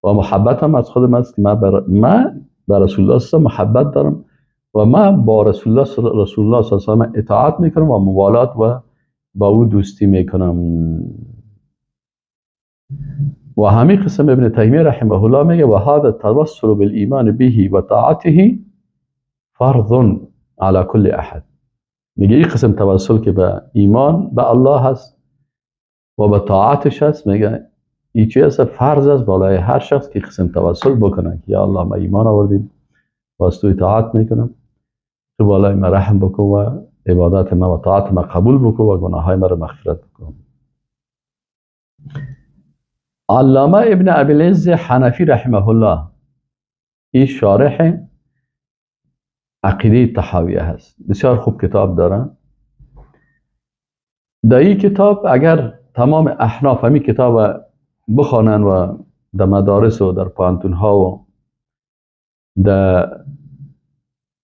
و محبت هم از خودم است که ما بر رسول الله صلی الله علیه و محبت دارم، و ما با رسول الله صلی الله علیه و سلم اطاعت میکنم و موالات و با او دوستی میکنم. و همین قسم ابن تیمیه رحمه الله میگه و هذا التوسل بالایمان به و طاعته فرض على كل احد، میگه این قسم توسل که به ایمان به الله هست و به طاعتش هست، میگه این چیز فرض است بالای هر شخص که قسم توسل بکنه که یا الله ما ایمان آوردیم و از توی طاعت میکنم، تو بالای ما رحم بکن و عبادت ما و طاعت ما قبول بکن و گناه های ما رو مغفرت بکن. علامه ابن ابی العز حنفی رحمه الله این شارح عقیده طحاویه هست، بسیار خوب کتاب دارن. در این کتاب اگر تمام احناف همین کتاب بخوانن و در مدارس و در پانتون ها و در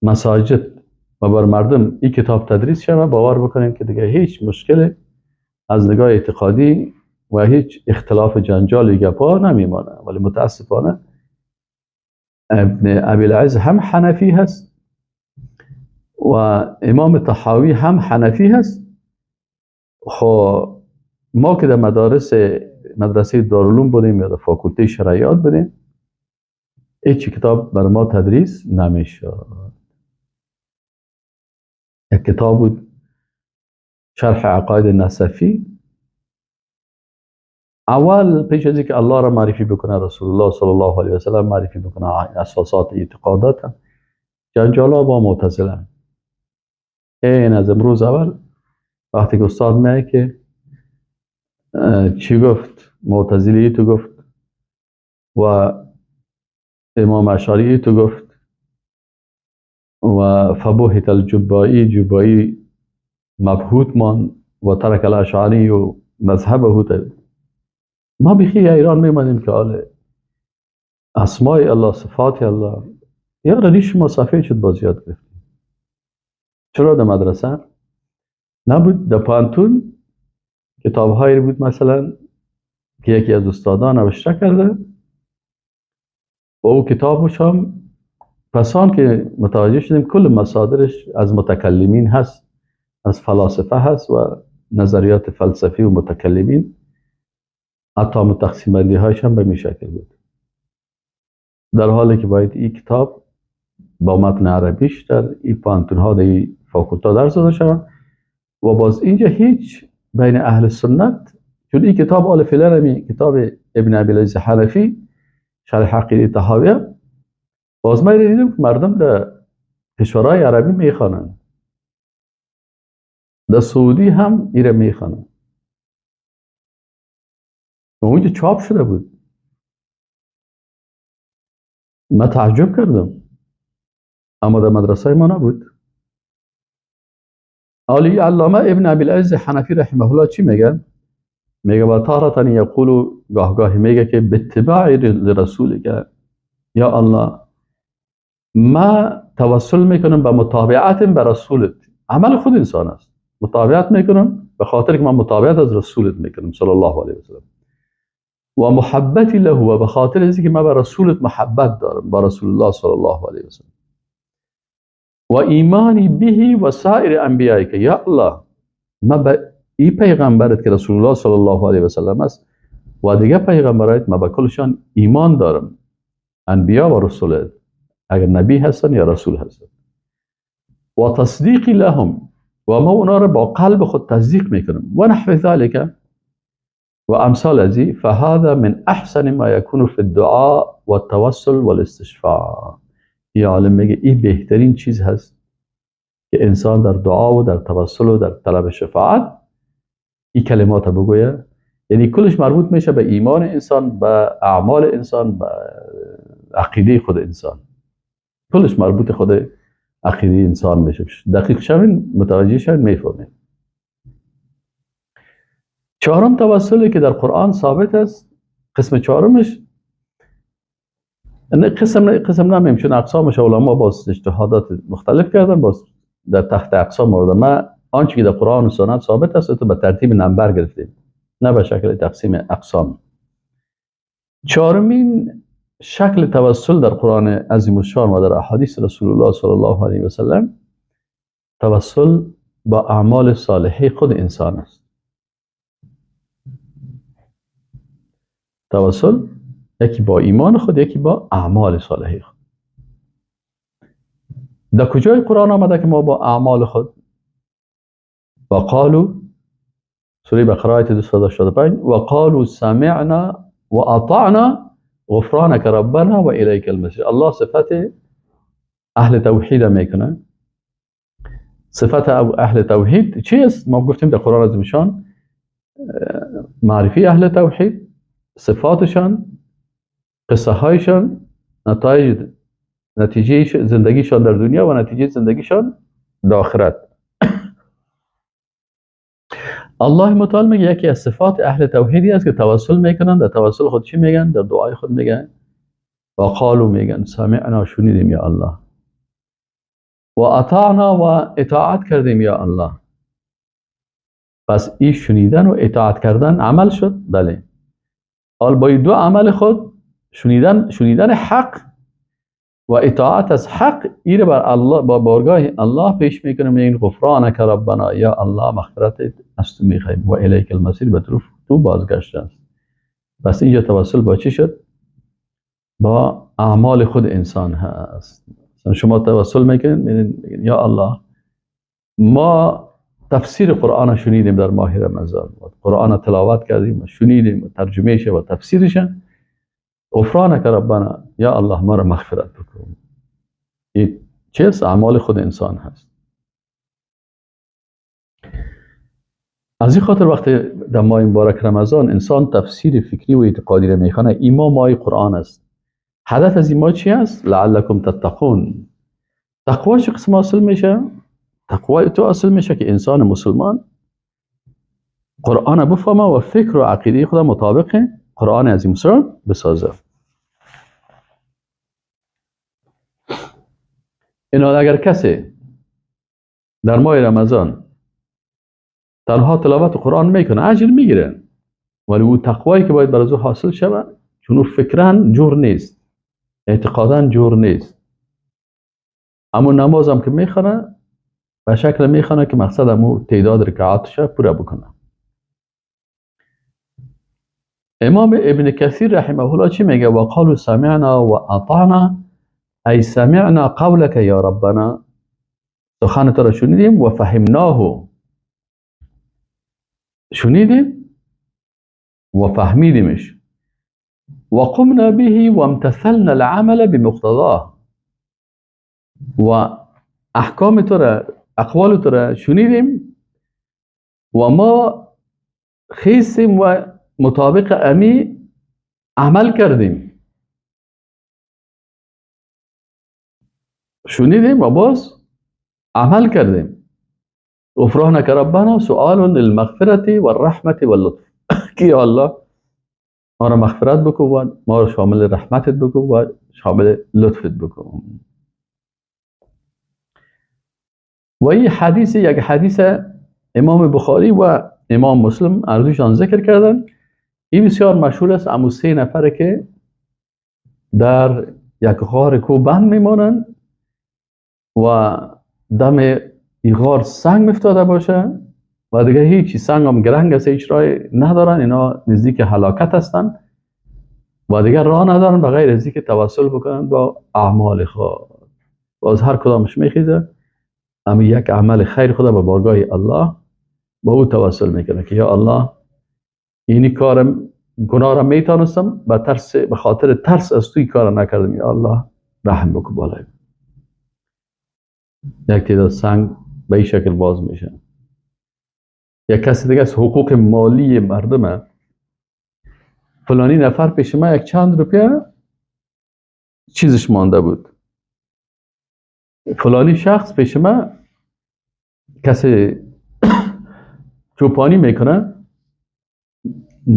مساجد و بر مردم این کتاب تدریس شود، باور بکنیم که دیگه هیچ مشکل از نگاه اعتقادی و هیچ اختلاف جنجال گپا نمیمانه. ولی متاسفانه ابن ابی العز هم حنفی هست و امام طحاوی هم حنفی هست. خب ما که در مدرسه دارالعلوم بودیم یا در فاکولته شرعیات بودیم، هیچ کتاب بر ما تدریس نمیشد. یک کتاب بود شرح عقاید نصفی. اول پیش از اینکه الله را معرفی بکنه، رسول الله صلی الله علیه و سلم معرفی بکنه، اساسات اعتقادات جنجالا با معتزله. این از امروز اول وقتی که استاد میگه که چی گفت معتزلی تو گفت و امام اشعری تو گفت و فبهت الجبایی مبهوت مان و ترک الاشعری و مذهبه. ما بخی ایران میمانیم که آله اسماء الله صفات الله یا ریش ما صفحه شد باز یاد گرفتیم. چرا در مدرسه نبود؟ در پانتون کتاب هایی بود مثلا که یکی از استادان نوشته کرده و او کتابش هم پسان که متوجه شدیم کل مصادرش از متکلمین هست، از فلاسفه هست و نظریات فلسفی و متکلمین، حتی تقسیم بندی هایش هم به می شکل بود، در حالی که باید این کتاب با متن عربیش در این پانتون ها در این فاکولته درس داده شود. و باز اینجا هیچ بین اهل سنت، چون این کتاب آل فیلر کتاب ابن ابی العز حنفی شرح عقیده طحاویه، باز ما دیدیم که مردم در کشورهای عربی میخوانند، در سعودی هم ایره میخوانند و اونجا چاپ شده بود. من تعجب کردم، اما در مدرسه ما نبود. علی علامه ابن ابی العز حنفی رحمه الله چی میگه؟ میگه و تارة یقول، گاه میگه که باتباع لرسول، که یا الله ما توسل میکنم به متابعت به رسولت. عمل خود انسان است، متابعت میکنم به خاطر که من متابعت از رسولت میکنم صلی الله علیه و سلم، و محبتی له، و به خاطر اینکه من به رسولت محبت دارم، با رسول الله صلی الله علیه و سلم، و ایمانی به و سایر انبیایی، که یا الله من به این پیغمبرت که رسول الله صلی الله علیه و سلم است و دیگه پیغمبرات من به کلشان ایمان دارم، انبیا و رسول، اگر نبی هستن یا رسول هستن، و تصدیقی لهم، و ما اونا رو با قلب خود تصدیق میکنم، و نحو ذلك و امثال ازی، فهذا من احسن ما یکون فی الدعاء و التوسل و الاستشفاع. این عالم میگه این بهترین چیز هست که انسان در دعا و در توسل و در طلب شفاعت این کلمات بگویه. یعنی کلش مربوط میشه به ایمان انسان، به اعمال انسان، به عقیده خود انسان، کلش مربوط خود عقیده انسان میشه. دقیق شوین متوجه شوین میفهمین. چهارم توسلی که در قرآن ثابت است، قسم چهارمش قسم نمیم، چون اقسامش علما باز اجتهادات مختلف کردن، باز در تحت اقسام آوردن. ما آنچه که در قرآن و سنت ثابت است تو به ترتیب نمبر گرفتیم، نه به شکل تقسیم اقسام. چهارمین شکل توسل در قرآن عظیم الشان و در احادیث رسول الله صلی الله علیه و سلم، توسل با اعمال صالحه خود انسان است. توسل یکی با ایمان خود، یکی با اعمال صالحه خود. در کجای قرآن آمده که ما با اعمال خود وقالوا سوره بقره آیت 285 وقالوا سمعنا واطعنا غفرانك ربنا و الیک المصیر. الله صفت اهل توحید میکنه. صفت اهل توحید چیست؟ ما گفتیم در قرآن عظیمشان معرفی اهل توحید، صفاتشان، قصه هایشان، نتیجه زندگیشان در دنیا و نتیجه زندگیشان در آخرت. الله متعال میگه یکی از صفات اهل توحیدی است که توسل میکنن. در توسل خود چی میگن؟ در دعای خود میگن و قالو میگن سمعنا شنیدیم یا الله و اطعنا و اطاعت کردیم یا الله. پس این شنیدن و اطاعت کردن عمل شد. بله. حال با دو عمل خود شنیدن حق و اطاعت از حق ایره بر الله با بارگاه الله پیش میکنه. میگن غفرانک ربنا یا الله مغفرت از تو میخوایم و الیک المصیر به طرف تو بازگشت است. پس اینجا توسل با چی شد؟ با اعمال خود انسان هست. شما توسل میکنید یا الله ما تفسیر قرآن شنیدیم در ماه رمضان، قرآن تلاوت کردیم، شنیدیم ترجمهش و تفسیرش، غفرانک ربنا یا الله ما را مغفرت بکن. این چیز اعمال خود انسان هست. از این خاطر وقتی در ماه مبارک رمضان انسان تفسیر فکری و اعتقادی را میخونه، این ماه قرآن است. هدف از این ماه چی است؟ لعلکم تتقون. تقوا چه قسم حاصل میشه؟ تقوا تو حاصل میشه که انسان مسلمان قرآن بفهمه و فکر و عقیده خود مطابق قرآن عظیم الشان بسازه. اینا اگر کسی در ماه رمضان تنها تلاوت قرآن میکنه اجر میگیره، ولی او تقوایی که باید بر از او حاصل شود چون او فکران جور نیست، اعتقادان جور نیست. اما نماز هم که میخونه به شکل میخونه که مقصد همو تعداد رکعاتش پورا بکنه. امام ابن کثیر رحمه الله چی میگه؟ و قالوا سمعنا و اطعنا ای سمعنا قولک یا ربنا. سخن تو را شنیدیم و فهمناه، شنیدیم و فهمیدیمش، و قمنا به و امتثلنا العمل بمقتضاه. و احکام تو را، اقوال تو را شنیدیم و ما خیسیم و مطابق امی عمل کردیم. شنیدیم و باز عمل کردیم. غفرانک ربنا سؤال للمغفرة والرحمة واللطف. که یا الله ما را مغفرت بکن و ما را شامل رحمتت بکن و شامل لطفت بکن. و این حدیث یک حدیث امام بخاری و امام مسلم ارزوشان ذکر کردن. این بسیار مشهور است. امو 3 نفره که در یک غار کو بند میمانند و دم این غار سنگ میفتاده باشه و دیگه هیچی، سنگ هم گرنگ است، هیچ راه ندارن، اینا نزدیک هلاکت هستن و دیگه راه ندارن بغیر از اینکه توسل بکنن با اعمال خود. باز هر کدامش میخیزه اما یک عمل خیر خدا به بارگاه الله با او توسل میکنه که یا الله اینی کارم گناه را میتونستم به خاطر ترس از توی کار نکردم، یا الله رحم بکن بالای. یک تعداد سنگ به این شکل باز میشه. یک کسی دیگه از حقوق مالی مردمه، فلانی نفر پیش ما یک چند روپیه چیزش مانده بود، فلانی شخص پیش ما کسی چوپانی میکنه،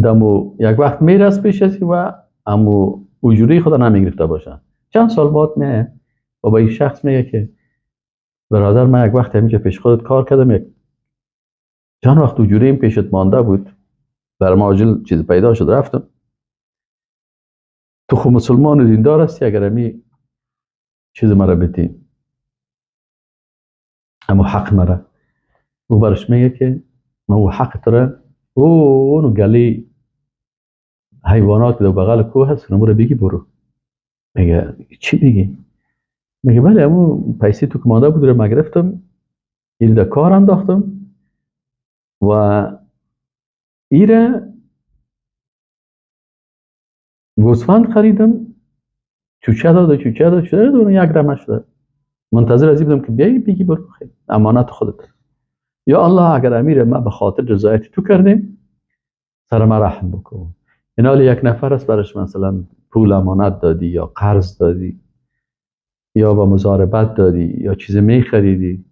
دمو یک وقت میرس پیش از و امو اجوری خدا نمیگرفته باشه. چند سال بعد میه و با این شخص میگه که برادر من یک وقت همینجا پیش خودت کار کردم، یک چند وقت اجوری این پیشت مانده بود، بر ما عاجل چیز پیدا شد رفتم. تو خود مسلمان و دیندار هستی، اگر همی چیز مرا بتی اما حق مرا. او برش میگه که من او حق تره، اونو گلی حیوانات دو بغل کوه هست نمو رو بگی برو. میگه چی بگی؟ میگه بله همون پیسی تو که مانده بود رو من گرفتم، این در کار انداختم و ایره گوسفند خریدم، چوچه داد شده دونه یک رمه شده. منتظر از این بودم که بیایی بگی برو خیلی امانت خودت. یا الله اگر امیر ما به خاطر رضایت تو کردیم سر ما رحم بکن. این حال یک نفر است برش مثلا پول امانت دادی یا قرض دادی یا با مزاربت دادی یا چیز می خریدی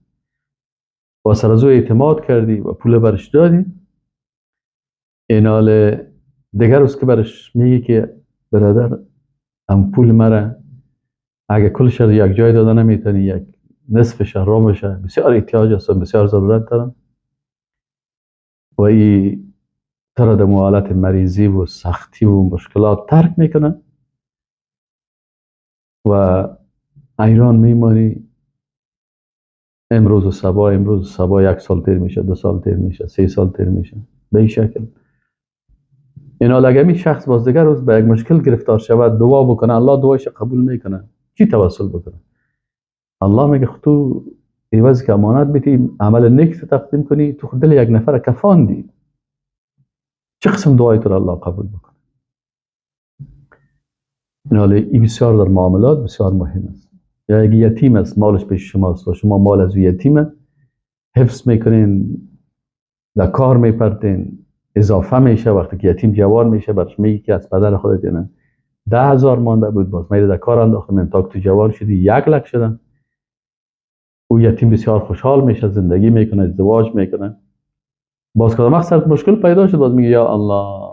با سر از او اعتماد کردی و پول برش دادی، این حال دیگر روز که برش میگی که برادر هم پول مرا اگه کلش رو یک جای داده نمیتونی یک نصفش رو بشه، بسیار احتیاج است، بسیار ضرورت دارم و این تر در حالت مریضی و سختی و مشکلات ترک میکنه و ایران میمانی. امروز و صبا 1 سال تیر میشه، 2 سال تیر میشه، 3 سال تیر میشه به این شکل. این حال اگر می شخص باز دیگر روز به یک مشکل گرفتار شود دعا بکنه، الله دعایش قبول میکنه. چی توسل بکنه؟ الله میگه تو عوض که امانت بیتی عمل نیک تقدیم کنی، تو خود دل یک نفر کفاندی، چه قسم دعای تو الله قبول بکنه؟ این حال این بسیار در معاملات بسیار مهم است. یا اگه یتیم است مالش پیش شماست و شما مال از یتیمه حفظ میکنین، در کار میپرتین، اضافه میشه، وقتی که یتیم جوان میشه برش میگی که از پدر خودت اینه 10,000 مانده بود باز میره در کار انداختم تا که تو جوان شدی 1 لک شدن. او یتیم بسیار خوشحال میشه، زندگی میکنه، ازدواج میکنه. باز کدام وقت مشکل پیدا شد باز میگه یا الله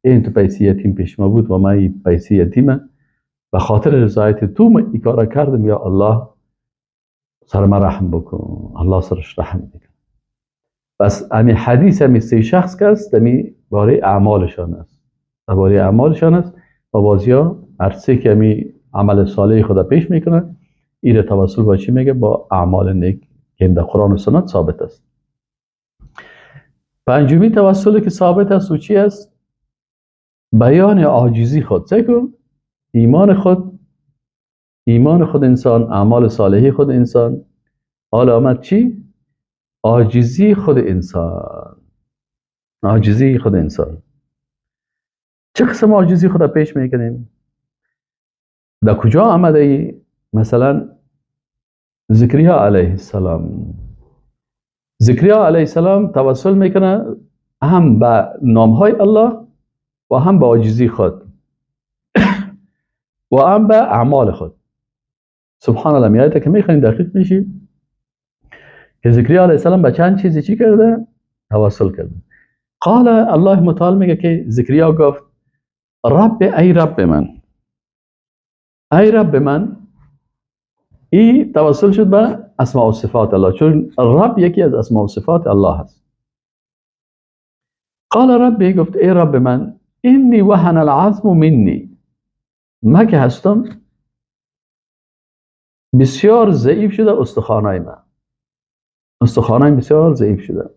این تو پیسی یتیم پیش ما بود و من این پیسی یتیمه به خاطر رضایت تو این کار کردم، یا الله سر ما رحم بکن. الله سرش رحم میکنه. بس امی حدیث امی 3 شخص که است امی باره اعمالشان است، باره اعمالشان است و بازیا هر که امی عمل صالح خدا پیش میکنه ایره توسل با چی میگه؟ با اعمال نیک که در قرآن و سنت ثابت است. پنجمی توسلی که ثابت است و چی است؟ بیان عاجزی خود. سکو ایمان خود انسان، اعمال صالحی خود انسان، حال آمد چی؟ عاجزی خود انسان. عاجزی خود انسان چه قسم عاجزی خود پیش میکنیم؟ در کجا آمده ای؟ مثلا زکریا علیه السلام توسل میکنه هم به نامهای الله و هم به عاجزی خود و هم به اعمال خود. سبحان الله. میایته که میخواین دقیق میشی که زکریا علیه السلام به چند چیزی چی کرده؟ توسل کرده. قال الله متعال میگه که زکریا گفت ای رب من. این توسل شد به اسماء و صفات الله، چون رب یکی از اسماء و صفات الله هست. قال ربی، گفت ای رب من، اینی وهن العظم منی، من که هستم بسیار ضعیف شده استخوانای من، استخوانای بسیار ضعیف شده.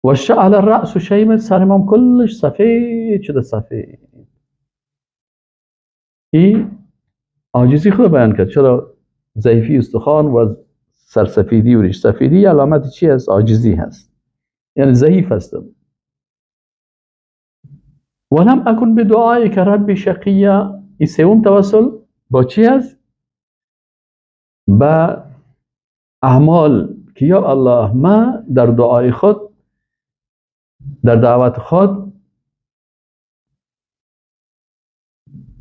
و اشتعل الرأس شیبا، سرم کلش سفید شده سفید. این عاجزی خود بیان کرد. چرا؟ ضعیفی استخوان و سرسفیدی و ریش سفیدی علامت چی هست؟ عاجزی هست، یعنی ضعیف هستم. ولم اکن بدعائک رب شقیا. این سوم توسل با چی هست؟ با اعمال که یا الله ما در دعای خود، در دعوت خود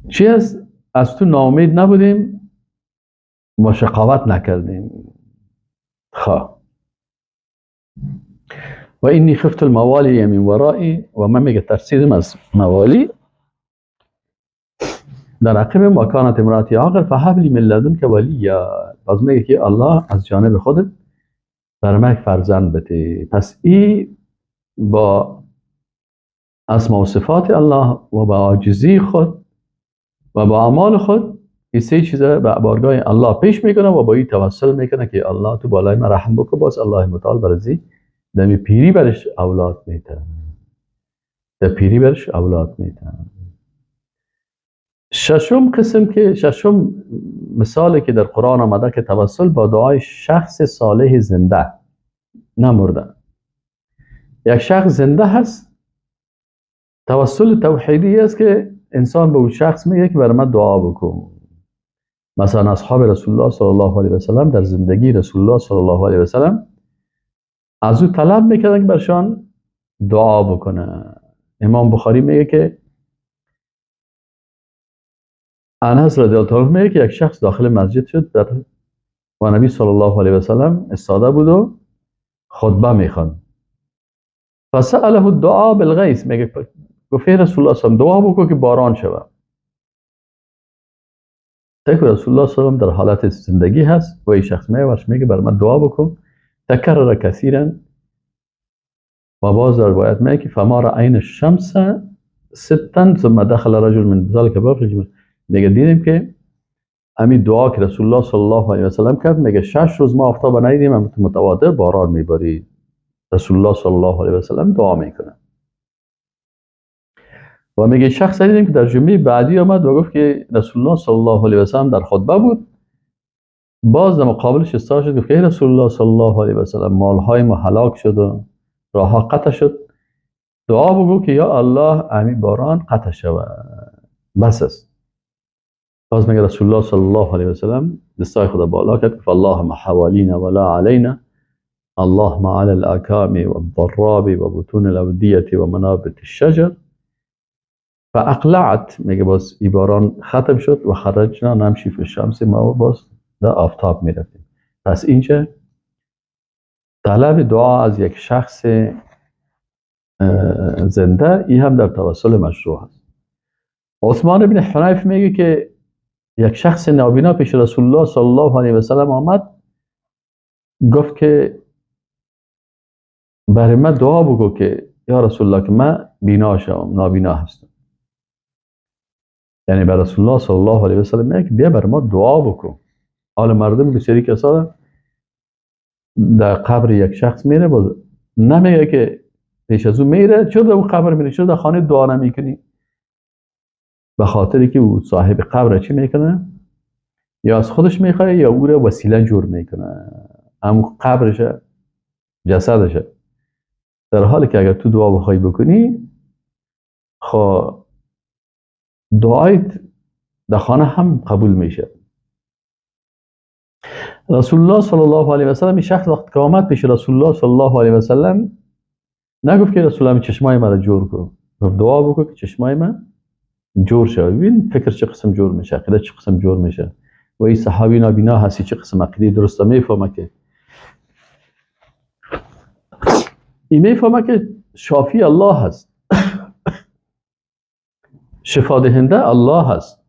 چی هست؟ از تو ناامید نبودیم و شقاوت نکردیم. و اینی خفت الموالی من ورایی، و من میگه ترسیدم از موالی در عقب ما کانت امراتی عاقر فهب لی من لدنک ولیا. باز میگه که الله از جانب خودت بر من فرزند بده. پس این با اسماء و صفات الله و با عاجزی خود و با اعمال خود این 3 چیزا به بارگاه الله پیش میکنه و با این توسل میکنه که الله تو بالای من رحم بکن. باز الله متعال برزی دمی پیری برش اولاد میتن، در پیری برش اولاد میتن. ششم مثالی که در قرآن آمده که توسل با دعای شخص صالح زنده، نه مرده. یک شخص زنده هست، توسل توحیدی است که انسان به اون شخص میگه که برای من دعا بکن. مثلا اصحاب رسول الله صلی الله علیه و سلم در زندگی رسول الله صلی الله علیه و سلم از او طلب میکردن که برشان دعا بکنه. امام بخاری میگه که انس رضی الله عنه میگه که یک شخص داخل مسجد شد و نبی صلی الله علیه و سلم استاده بود و خطبه میخوان. فسأله الدعاء بالغیث، میگه گفت رسول الله صلی الله علیه و دعا بکن که باران شود. تک رسول الله صلی الله علیه و در حالت زندگی هست و این شخص میگه بر من دعا بکن. تکرر کثیرا و باز روایت میگه که فما رأینا الشمس ستا ثم دخل رجل من ذلك باب، میگه دیدیم که همین دعا که رسول الله صلی الله علیه و سلم کرد، میگه 6 روز ما آفتاب ندیدیم متواضع باران میبارید. رسول الله صلی الله علیه و سلم دعا میکنه. و میگه شخص دیدیم که در جمعه بعدی آمد و گفت که رسول الله صلی الله علیه و سلم در خطبه بود، باز در مقابلش ایستاد شد گفت که رسول الله صلی الله علیه و سلم مالهای ما هلاک شد و راهها قطع شد، دعا بگو که یا الله همین باران قطع شود. بس است. باز میگه رسول الله صلی الله علیه و سلم دستای خدا بالا کرد که اللهم حوالینا ولا علینا، اللهم علی الاکام والضراب وبطون الاودیه ومنابت الشجر فاقلعت. میگه باز این باران ختم شد و خرجنا نمشی فی الشمس، ما باز در آفتاب میرفتیم. پس اینجا طلب دعا از یک شخص زنده این هم در توسل مشروع هست. عثمان بن حنیف میگه که یک شخص نابینا پیش رسول الله صلی الله علیه و سلم آمد، گفت که برای من دعا بگو که یا رسول الله که من بینا شوم، نابینا هستم. یعنی بر رسول الله صلی الله علیه و سلم میگه که بیا برای ما دعا بکن. حال مردم بسیاری کسا در قبر یک شخص میره، باز نمیگه که پیش از او میره چرا در اون قبر میره، چرا در خانه دعا نمیکنی؟ به خاطری که او صاحب قبر چی میکنه؟ یا از خودش میخواه یا او را وسیله جور میکنه، همون قبرشه، جسدشه. در حالی که اگر تو دعا بخوای بکنی، خب دعایت در خانه هم قبول میشه. رسول الله صلی الله علیه و سلم این شخص وقت که آمد پیش رسول الله صلی الله علیه و سلم نگفت که رسول الله چشمای من را جور کن، گفت دعا بکن که چشمای من جور شد. ببین فکر چه قسم جور میشه، عقیده چه قسم جور میشه. و این صحابی نابینا هستی چه قسم عقیده درسته میفهمه که این میفهمه که شافی الله هست، شفا دهنده الله هست.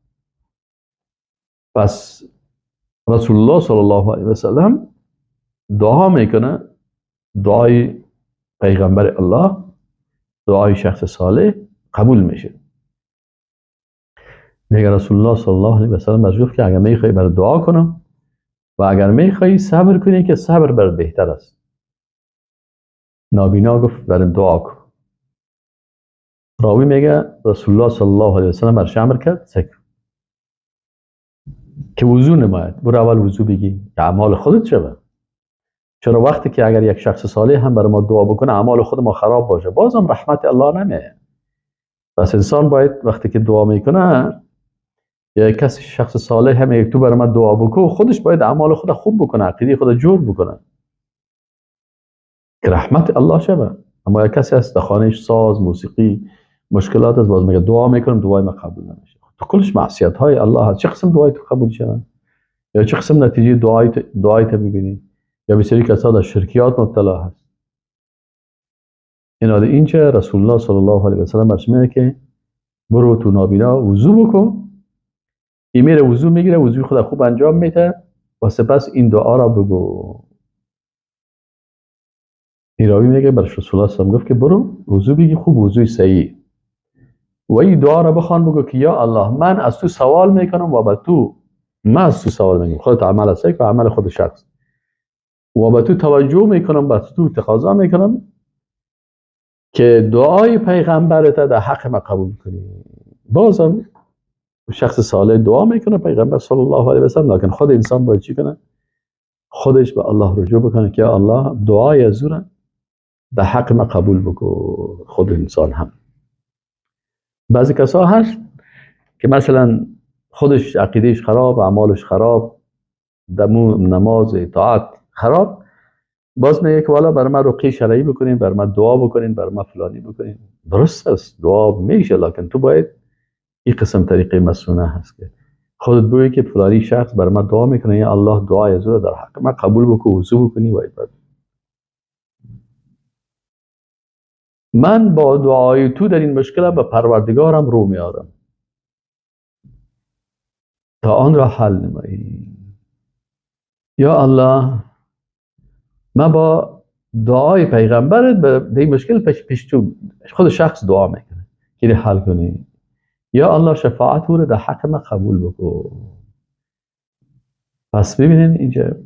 پس رسول الله صلی الله علیه و سلم دعا میکنه، دعای پیغمبر الله، دعای شخص صالح قبول میشه. میگه رسول الله صلی الله علیه و سلم از گفت که اگر میخوای بر دعا کنم و اگر میخوای صبر کنی که صبر بر بهتر است. نابینا گفت بر دعا کن. راوی میگه رسول الله صلی الله علیه و سلم برش امر کرد که وضو نماید. برو اول وضو بگی که اعمال خودت شود. چرا وقتی که اگر یک شخص صالح هم برای ما دعا بکنه اعمال خود ما خراب باشه، بازم رحمت الله نمیاد. پس انسان باید وقتی که دعا میکنه یا کسی شخص صالح هم یک تو برای من دعا بکن، خودش باید اعمال خود خوب بکنه، عقیده خود جور بکنه که رحمت الله شود. اما یک کسی هست در خانهش ساز موسیقی مشکلات است، باز میگه دعا میکنم دعای من قبول نمیشه. تو کلش معصیت های الله هست. چه قسم دعای تو قبول شود؟ یا چه قسم نتیجه دعایت میبینی؟ یا بسیاری کسا در شرکیات مبتلا هست. اینجا رسول الله صلی الله علیه و سلم برش میگه که برو تو نابینا وضو بکن. این میره وضو میگیره، وضوی خود خوب انجام میده و سپس این دعا را بگو. راوی میگه برش رسول الله صلی الله علیه و سلم گفت که برو وضو بگی خوب، وضوی صحیح، و این دعا را بخوان بگو که یا الله من از تو سوال میکنم و به تو، من از تو سوال میکنم، خودت عمل است و عمل خود شخص، و به تو توجه میکنم، به تو تقاضا میکنم که دعای پیغمبرت در حق ما قبول کنی. بازم شخص صالح دعا میکنه پیغمبر صلی الله علیه و سلم، لکن خود انسان باید چی کنه؟ خودش به الله رجوع بکنه که یا الله دعای زورم در حق ما قبول بکو. خود انسان هم بعضی کسا هست که مثلا خودش عقیدهش خراب، اعمالش خراب، دمو نماز اطاعت خراب، باز میگه که والا برای من رقیه شرعی بکنین، برای من دعا بکنین، برای من فلانی بکنین. درست است، دعا میشه، لکن تو باید این قسم طریقه مسنونه هست که خودت بگویی که فلانی شخص برای من دعا میکنه، یا الله دعای از رو در حق من قبول بکو، وضو بکنی و عبادت. من با دعای تو در این مشکل به پروردگارم رو میارم تا آن را حل نمایی. یا الله، من با دعای پیغمبرت به این مشکل پیش تو خود شخص دعا میکنه که حل کنی. یا الله شفاعت رو در حق من قبول بکو. پس ببینین اینجا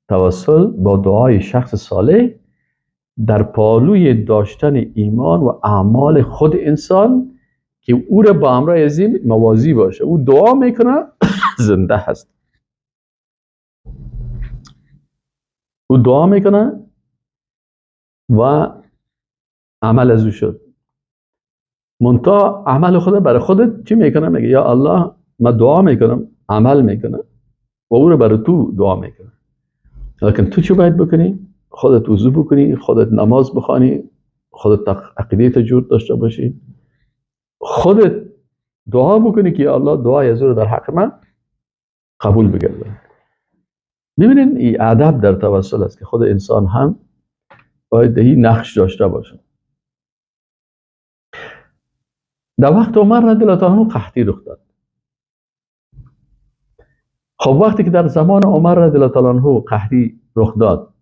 توسل با دعای شخص صالح در پالوی داشتن ایمان و اعمال خود انسان که او را با امر عظیم موازی باشه. او دعا میکنه زنده هست، او دعا میکنه و عمل از او شد. منتها عمل خود برای خودت چی میکنه؟ میگه یا الله من دعا میکنم، عمل میکنه و او رو برای تو دعا میکنه. لیکن تو چی باید بکنی؟ خودت وضو بکنی، خودت نماز بخوانی، خودت عقیده تجور داشته باشی، خودت دعا بکنی که یا الله دعای از رو در حق من قبول بگردن. ببینین این ادب در توسل است که خود انسان هم باید این نقش داشته باشه. در وقت عمر رضی الله عنه قحطی رخ داد. خب وقتی که در زمان عمر رضی الله عنه قحطی رخ داد،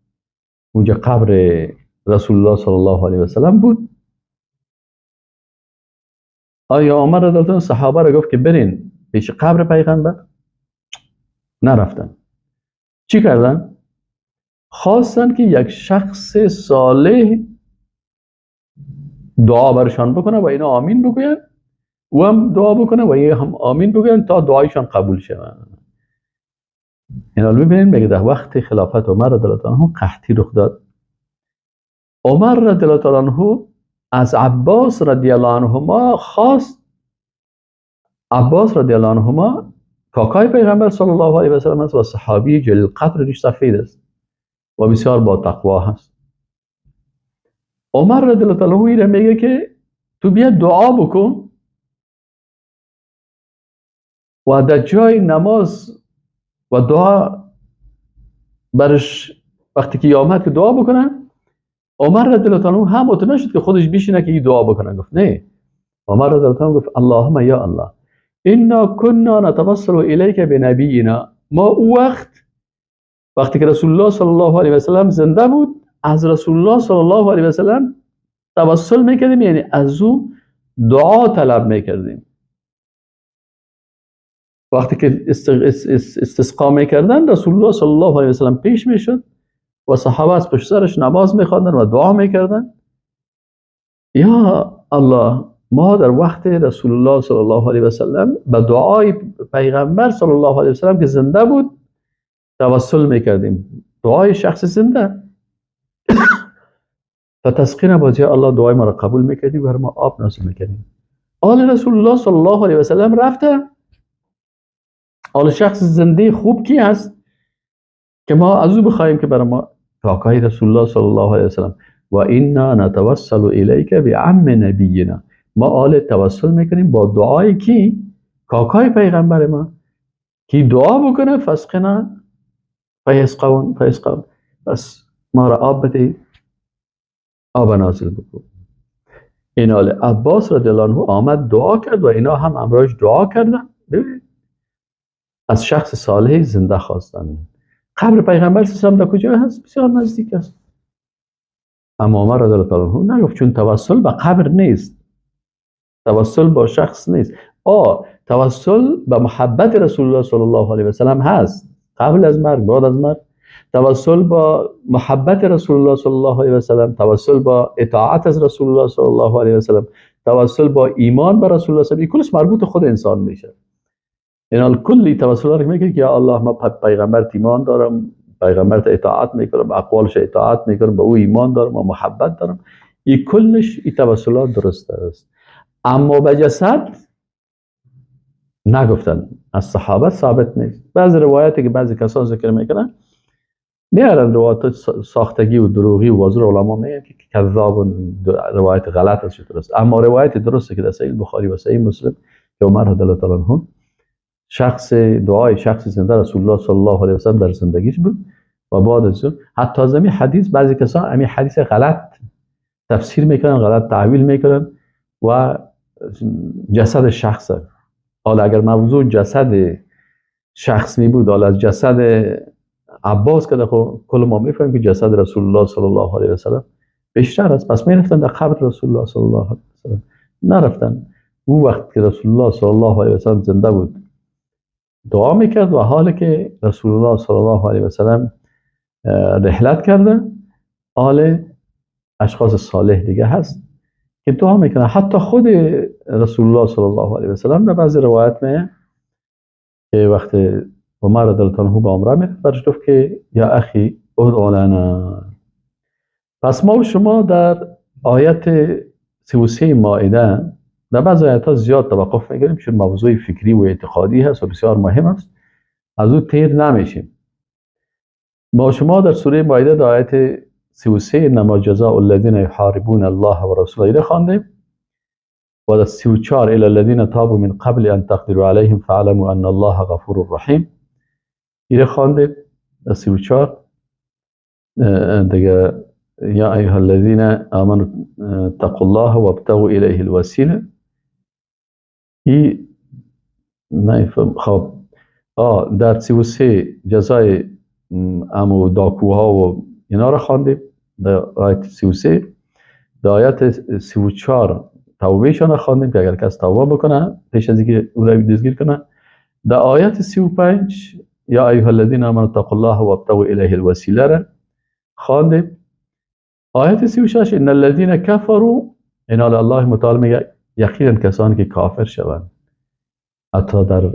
اونجا قبر رسول الله صلی الله علیه و سلم بود. آیا عمر رضی الله عنه صحابه را گفت که برین پیش قبر پیغمبر؟ نرفتن. چی کردن؟ خواستن که یک شخص صالح دعا برشان بکنه و اینا آمین بگوین، و هم دعا بکنه و اینا هم آمین بگوین تا دعایشان قبول شود. اینا رو ببینید، میگه در وقت خلافت عمر رضی الله عنه قحطی رخ داد. عمر رضی الله عنه از عباس رضی الله عنهما خواست. عباس رضی الله عنهما کاکای پیغمبر صلی الله علیه و سلم است و صحابی جلیل قدر ریش سفید است و بسیار با تقوا هست. عمر رضی الله عنه ایره میگه که تو بیا دعا بکن و در جای نماز و دعا برش وقتی که آمد که دعا بکنن، عمر رضی الله عنه هم مطمئن شد که خودش بشینه که این دعا بکنن. گفت نه. عمر رضی الله عنه گفت اللهم یا الله انا كنا نتوسل الیک بنبینا. ما او وقتی که رسول الله صلی الله علیه و سلم زنده بود، از رسول الله صلی الله علیه و سلم توسل میکردیم، یعنی از او دعا طلب میکردیم. وقتی که استسقا میکردن، رسول الله صلی الله علیه و سلم پیش میشد و صحابه از پشت سرش نماز میخواندن و دعا میکردن. یا الله، ما در وقت رسول الله صلی الله علیه و سلم به دعای پیغمبر صلی الله علیه و سلم که زنده بود توسل میکردیم، دعای شخص زنده. فتسقینا بازی الله دعای ما را قبول میکردی و ما آب نازل میکردیم. آل رسول الله صلی الله علیه و سلم رفته. آل شخص زنده خوب کی هست که ما از او بخوایم که برای ما کاکای رسول الله صلی الله علیه و سلم و انا نتوسل الیک بعم نبینا. ما آل توسل میکنیم با دعای کی؟ کاکای پیغمبر ما کی دعا بکنه فسقنا فیسقون. بس ما را آب بده، آب نازل بکن. این آل عباس رضی الله عنه آمد دعا کرد و اینا هم امراش دعا کردن. ببینید از شخص صالح زنده خواستن. قبر پیغمبر صلی الله علیه و در کجا هست؟ بسیار نزدیک است. اما عمر رضی الله عنه نگفت، چون توسل به قبر نیست، توسل با شخص نیست. توسل به محبت رسول الله صلی الله علیه و سلم هست، قبل از مرگ، بعد از مرگ. توسل با محبت رسول الله صلی الله علیه و سلم، توسل با اطاعت از رسول الله صلی الله علیه و سلم، توسل با ایمان به رسول الله صلی الله علیه و سلم، کلش مربوط خود انسان میشه. این کلی توسل رو میگه که یا الله ما پیغمبر ایمان دارم، پیغمبرت اطاعت میکنم، به اقوالش اطاعت میکنم، به او ایمان دارم و محبت دارم. این کلش این توسلات درست است. اما به جسد نگفتن، از صحابه ثابت نیست. بعضی روایتی که بعضی کسان ذکر میکنن میارن روایت ساختگی و دروغی و واضح علما میگن که کذاب و روایت غلط است درست. اما روایت درسته که در صحیح بخاری و صحیح مسلم که عمر رضی الله تعالی عنه دعای شخص زنده رسول الله صلی الله علیه و سلم در زندگیش بود و بعد از اون حتی از همین حدیث بعضی کسان همین حدیث غلط تفسیر میکنن، غلط تعویل میکنن و جسد شخص. حالا اگر موضوع جسد شخص می بود، حالا از جسد عباس که کل ما میفهمیم که جسد رسول الله صلی الله علیه و سلم بیشتر است، پس میرفتن در قبر رسول الله صلی الله علیه و سلم، نرفتن. اون وقت که رسول الله صلی الله علیه و سلم زنده بود دعا میکرد و حالی که رسول الله صلی الله علیه و سلم رحلت کرده، حال اشخاص صالح دیگه هست که دعا میکنه. حتی خود رسول الله صلی الله علیه و سلم در بعضی روایت میگه که وقت عمر رضی الله عنه به عمره میرفت برش گفت که یا اخی ادعو لنا. پس ما و شما در آیت 33 مائده در بعض آیات ها زیاد توقف میکنیم چون موضوع فکری و اعتقادی هست و بسیار مهم است، از او تیر نمیشیم. ما شما در سوره مائده در آیت 33 انما جزاء الذین یحاربون الله و رسوله خواندیم و در 34 الی الذین تابوا من قبل ان تقدروا علیهم فاعلموا ان الله غفور رحیم ایره خواندیم. در 34 دیگه یا ایها الذین آمنوا اتقوا الله وابتغوا الیه الوسیله. نفهم خب در 33 جزای امو داکوها و اینا را خواندیم در آیت 33. در آیت 34 توبهشان خواندیم که اگر کس توبه بکنه پیش از اینکه او را دزگیر کنه. در آیت 35 یا ایها الذین آمنوا اتقوا الله وابتغوا الیه الوسیله را خواندیم. آیت 36 ان الذین کفروا ان الله متعال میگه یقینا کسانی که کافر شوند حتی در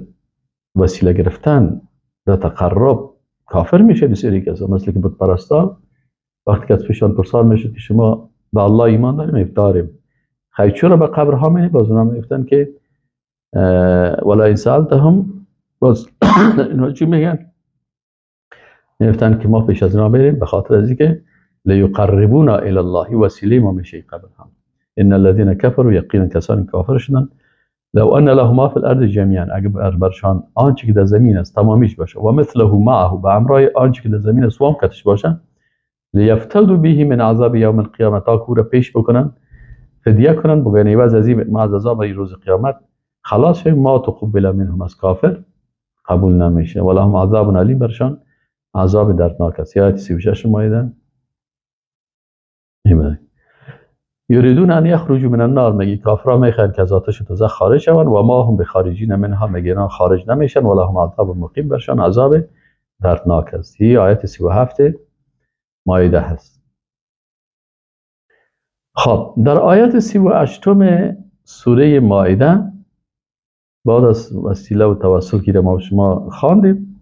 وسیله گرفتن در تقرب کافر میشه. بسیاری کسا مثل که بت پرستا وقتی که از پیشان پرسان میشه که شما به الله ایمان داریم؟ داریم. خیلی چرا به قبرها میریم؟ باز اونا میگفتن که ولا این سألتهم، باز اینا چی میگن؟ میگفتن که ما پیش از اونا میریم به خاطر از اینکه لیقربونا الی الله، وسیله ما میشه قبرها. ان الذين كفروا یقینا کسانی کافر شدن لو ان له ما فی الارض جميعا، اگر برشان آنچه که در زمین است تمامیش باشه و مثله معه به همراه آنچه که در زمین است وام کتش باشه لیفتدوا به من عذاب یوم القیامه، تا کور پیش بکنن فدیه کنن بگن عوض از این ما از عذاب روز قیامت خلاص شیم. ما تقبل منهم، از کافر قبول نمیشه. ولهم عذاب علیم، برشان عذاب دردناک است. آیت 36 مایده یریدون ان یخرجوا من النار، میگه کافرها میخوان که از آتش دوزخ خارج شوند و ما هم بخارجین منها، میگه اینا خارج نمیشن. ولهم عذاب مقیم، برشان عذاب دردناک است. این آیت 37 مایده هست. خب در آیت 38 سوره مائده بعد از وسیله و توسل که ما شما خواندیم،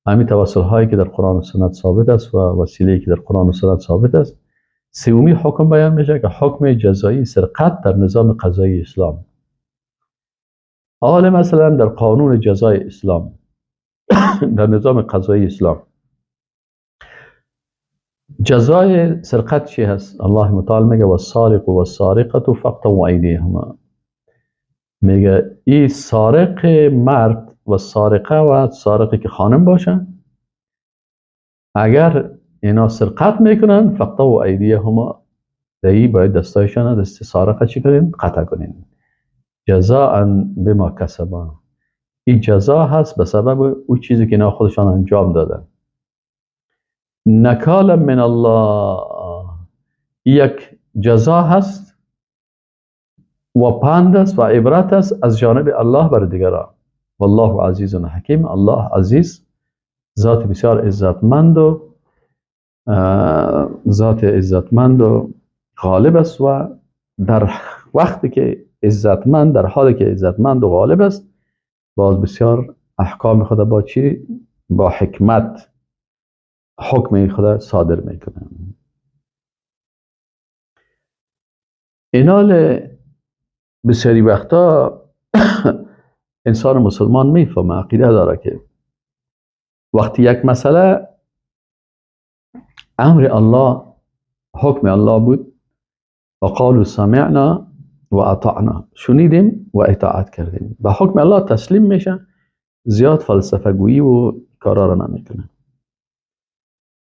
همین توسل هایی که در قرآن و سنت ثابت است و وسیله‌ای که در قرآن و سنت ثابت است. سومی حکم بیان میشه که حکم جزایی سرقت در نظام قضایی اسلام. حالا مثلا در قانون جزای اسلام در نظام قضایی اسلام جزای سرقت چی هست؟ الله متعال میگه والسارق والسارقة فاقطعوا ایدیهما، میگه این سارق مرد و سارقه و سارقی که خانم باشن اگر اینا سرقت میکنن فاقطعوا ایدیهما، دایی باید دستایشان دست سارقه چی کنین؟ قطع کنین. جزاء بما کسبا، این جزا هست به سبب اون چیزی که اینا خودشان انجام دادن. نکالا من الله، یک جزا هست و پند است و عبرت است از جانب الله بر دیگران. والله عزیز و حکیم، الله عزیز ذات بسیار عزتمند و ذات عزتمند و غالب است و در وقتی که عزتمند، در حالی که عزتمند و غالب است، باز بسیار احکام خود با چی؟ با حکمت حکم خدا صادر میکنه. اینال بسیاری وقتا انسان مسلمان میفهمه، عقیده داره که وقتی یک مسئله امر الله، حکم الله بود و قالوا سمعنا و اطعنا، شنیدیم و اطاعت کردیم، به حکم الله تسلیم میشه، زیاد فلسفه گویی و کارا را نمیکنه.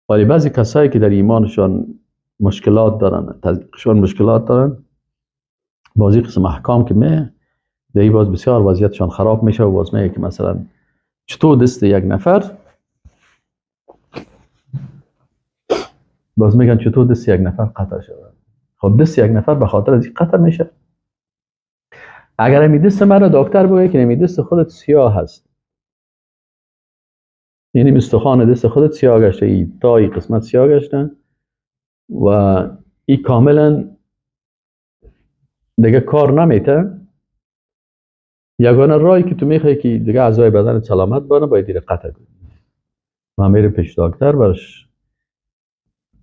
ولی بعضی کسایی که در ایمانشان مشکلات دارن، تطبیقشان مشکلات دارن، بازی قسم احکام که دیگه باز بسیار وضعیتشان خراب میشه و باز میگه که مثلا چطور دست یک نفر، باز میگن چطور دست یک نفر قطع شود. خب دست یک نفر به خاطر از این قطع میشه؟ اگر امی دست من دکتر بگه که امی دست خودت سیاه هست، یعنی استخوان دست خودت سیاه گشته، ای تا ای قسمت سیاه گشتن و این کاملا دیگه کار نمیته، یگانه راهی که تو میخوای که دیگه اعضای بدن سلامت بانه باید دیر قطع کنی. من میرم پیش دکتر، برش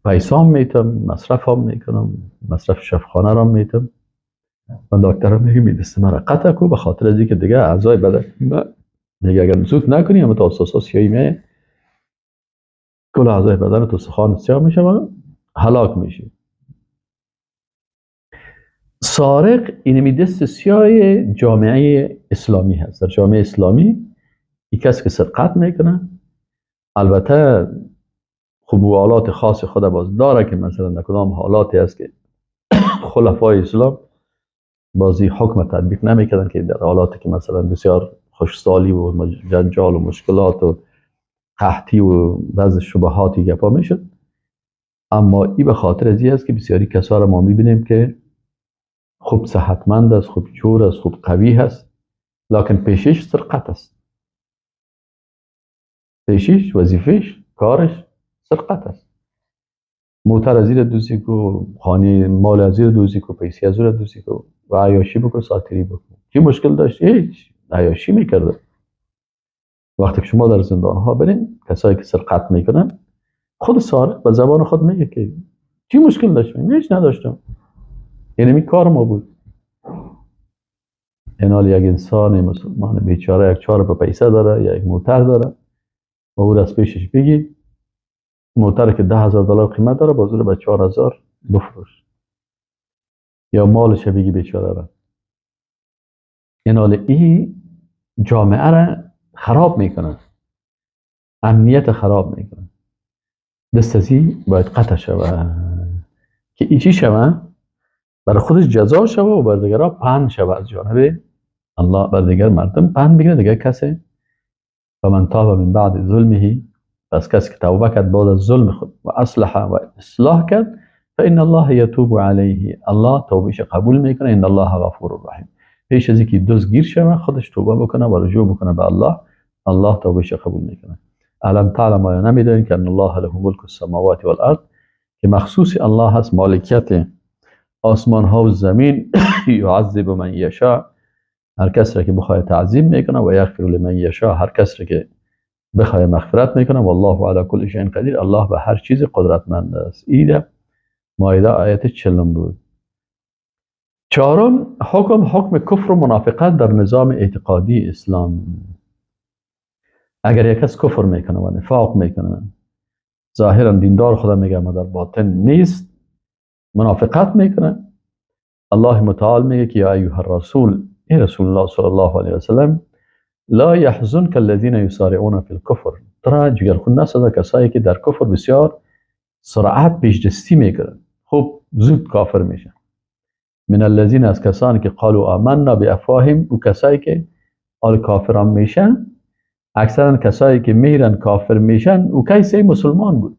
پیسام میتم، مصرف هم میکنم، مصرف شفخانه را میتم و دکتر هم میگه دست من را قطع کو، به خاطر از اینکه دیگه اعضای بدن میگه اگر زود نکنی اما تا سیایی می کل اعضای بدن تو سخان سیاه میشه و هلاک میشه. سارق اینمی دست سیاه جامعه اسلامی هست. در جامعه اسلامی یک کس که سرقت میکنه، البته خبوالات خاص خود باز داره که مثلا در کدام حالاتی هست که خلفای اسلام بازی حکم تطبیق نمیکردن، که در حالاتی که مثلا بسیار خوشسالی و جنجال و مشکلات و قحطی و بعض شبهاتی گپا میشد. اما این به خاطر از این است که بسیاری کسا را ما میبینیم که خوب صحتمند است، خوب جور است، خوب قوی هست، لکن پیشش سرقت است. پیشش وظیفش کارش سرقت است. موتر از زیر دوزی کو، خانه مال از زیر دوزی کو، پیسی از زیر دوزی کو و عیاشی بکن، ساتری بکن. چی مشکل داشت؟ هیچ، عیاشی میکرده. وقتی که شما در زندان ها برین، کسایی که سرقت میکنن، خود سارق به زبان خود میگه که چی مشکل داشت؟ هیچ نداشتم، یعنی می کار ما بود. اینال یک انسان مسلمان بیچاره یک چهار پا پیسه داره یا یک موتر داره و او از پیشش بگی موتر که $10,000 قیمت داره بازور به 4,000 بفروش، یا مالش بگی بیچاره را. اینال این جامعه را خراب میکنه، امنیت خراب میکنه. دست ازی باید قطع شوه که ای چی شوه؟ برای خودش جزا شوه و بر دیگر پند شوه از جانب الله، بر دیگر مردم پند بگیره. دیگر کسی فمن تاب من بعد ظلمه، پس کسی که توبه کرد بعد از ظلم خود و اصلح و اصلاح کرد، فإن الله یتوب علیه، الله توبهش قبول میکنه. ان الله غفور رحیم. پیش از اینکه دزدگیر شوه خودش توبه بکنه و رجوع بکنه به الله، الله توبهش قبول میکنه. علم تعلم، آیا نمیدونید که ان الله له ملک السماوات والارض، که مخصوص الله هست مالکیت آسمان ها و زمین. یعذب من یشاء، هر کس را که بخواد تعظیم میکنه، و یغفر لمن یشاء، هر کس را که بخواد مغفرت میکنه. والله علی کل شیء قدیر، الله به هر چیز قدرتمند است. ایده مائده آیت 40 بود. چهارم حکم کفر و منافقت در نظام اعتقادی اسلام. اگر یک کس کفر میکنه و نفاق میکنه، ظاهرا دیندار خدا میگه اما در باطن نیست، منافقت میکنه، الله متعال میگه که یا ایها الرسول، ای رسول الله صلی الله علیه وسلم، لا يحزنك الذين يسارعون في الكفر، ترا جگرخون نسازه کسایی که در کفر بسیار سرعت پیشدستی میکنن، خب زود کافر میشن. من الذين، از کسانی که قالوا آمنا بافواههم، و کسایی که آل کافران میشن، اکثرا کسایی که میرن کافر میشن او کیسه مسلمان بود.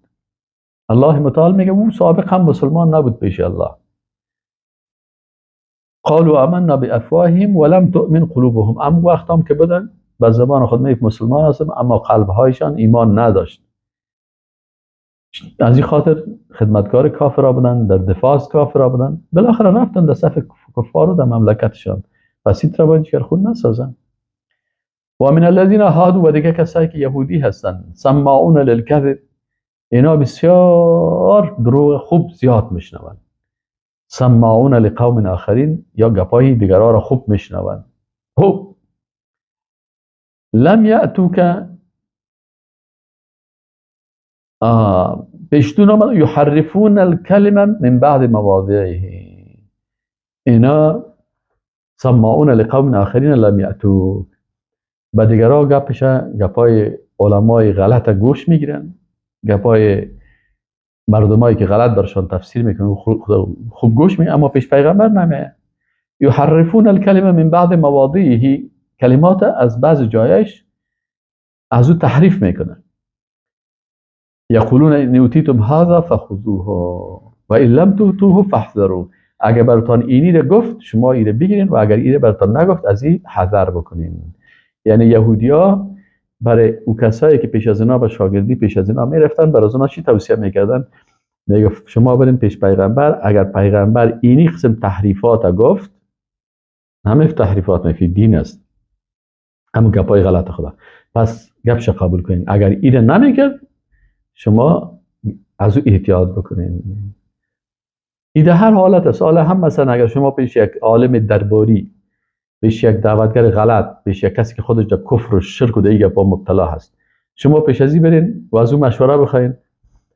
الله متعال میگه او سابق هم مسلمان نبود پیش الله. قالوا آمنا بافواههم ولم تؤمن قلوبهم، اما وقت هم که بدن به زبان خود میگه مسلمان هستن اما قلبهایشان ایمان نداشت. از این خاطر خدمتگار کافرها بودن، در دفاع از کافرها بودن، بالاخره رفتن در صف کفار و در مملکتشان. پس این باید جگرخون نسازن. و من الذین هادوا، و دیگه کسایی که یهودی هستن، سماعون للکذب، اینا بسیار دروغ خوب زیاد میشنون. سماعون لقوم آخرین، یا گپای دیگران را خوب میشنون. خوب لم یأتوک، پیشتون آمد یحرفون الکلمه من بعد مواضعه. اینا سماعون لقوم آخرین لم یأتوک، به دیگران گپای علمای غلط گوش میگیرن، گپای مردمایی که غلط برشان تفسیر میکنن خوب گوش میگیرن، اما پیش پیغمبر نمیه. یحرفون الکلمه من بعد مواضعه، کلمات از بعض جایش از او تحریف میکنن. یقولون ان اوتیتم هذا فخذوه و ان لم تؤتوه فاحذروا. اگر براتون اینی رو گفت شما اینو بگیرین و اگر اینو براتون نگفت از این حذر بکنین. یعنی یهودیا برای او کسایی که پیش از اینا به شاگردی پیش از اینا میرفتن، برای اونا چی توصیه میکردن؟ میگفت شما برین پیش پیغمبر، اگر پیغمبر اینی قسم تحریفات گفت، همه تحریفات نفی دین است، اما گپای غلط خدا، پس گپش قبول کنین. اگر اینو نمیکرد شما از او احتیاط بکنین. این در هر حالت است. حالا هم مثلا اگر شما پیش یک عالم درباری، پیش یک دعوتگر غلط، پیش یک کسی که خودش در کفر و شرک و دیگه با مبتلا هست، شما پیش ازی برین و از او مشوره بخواین،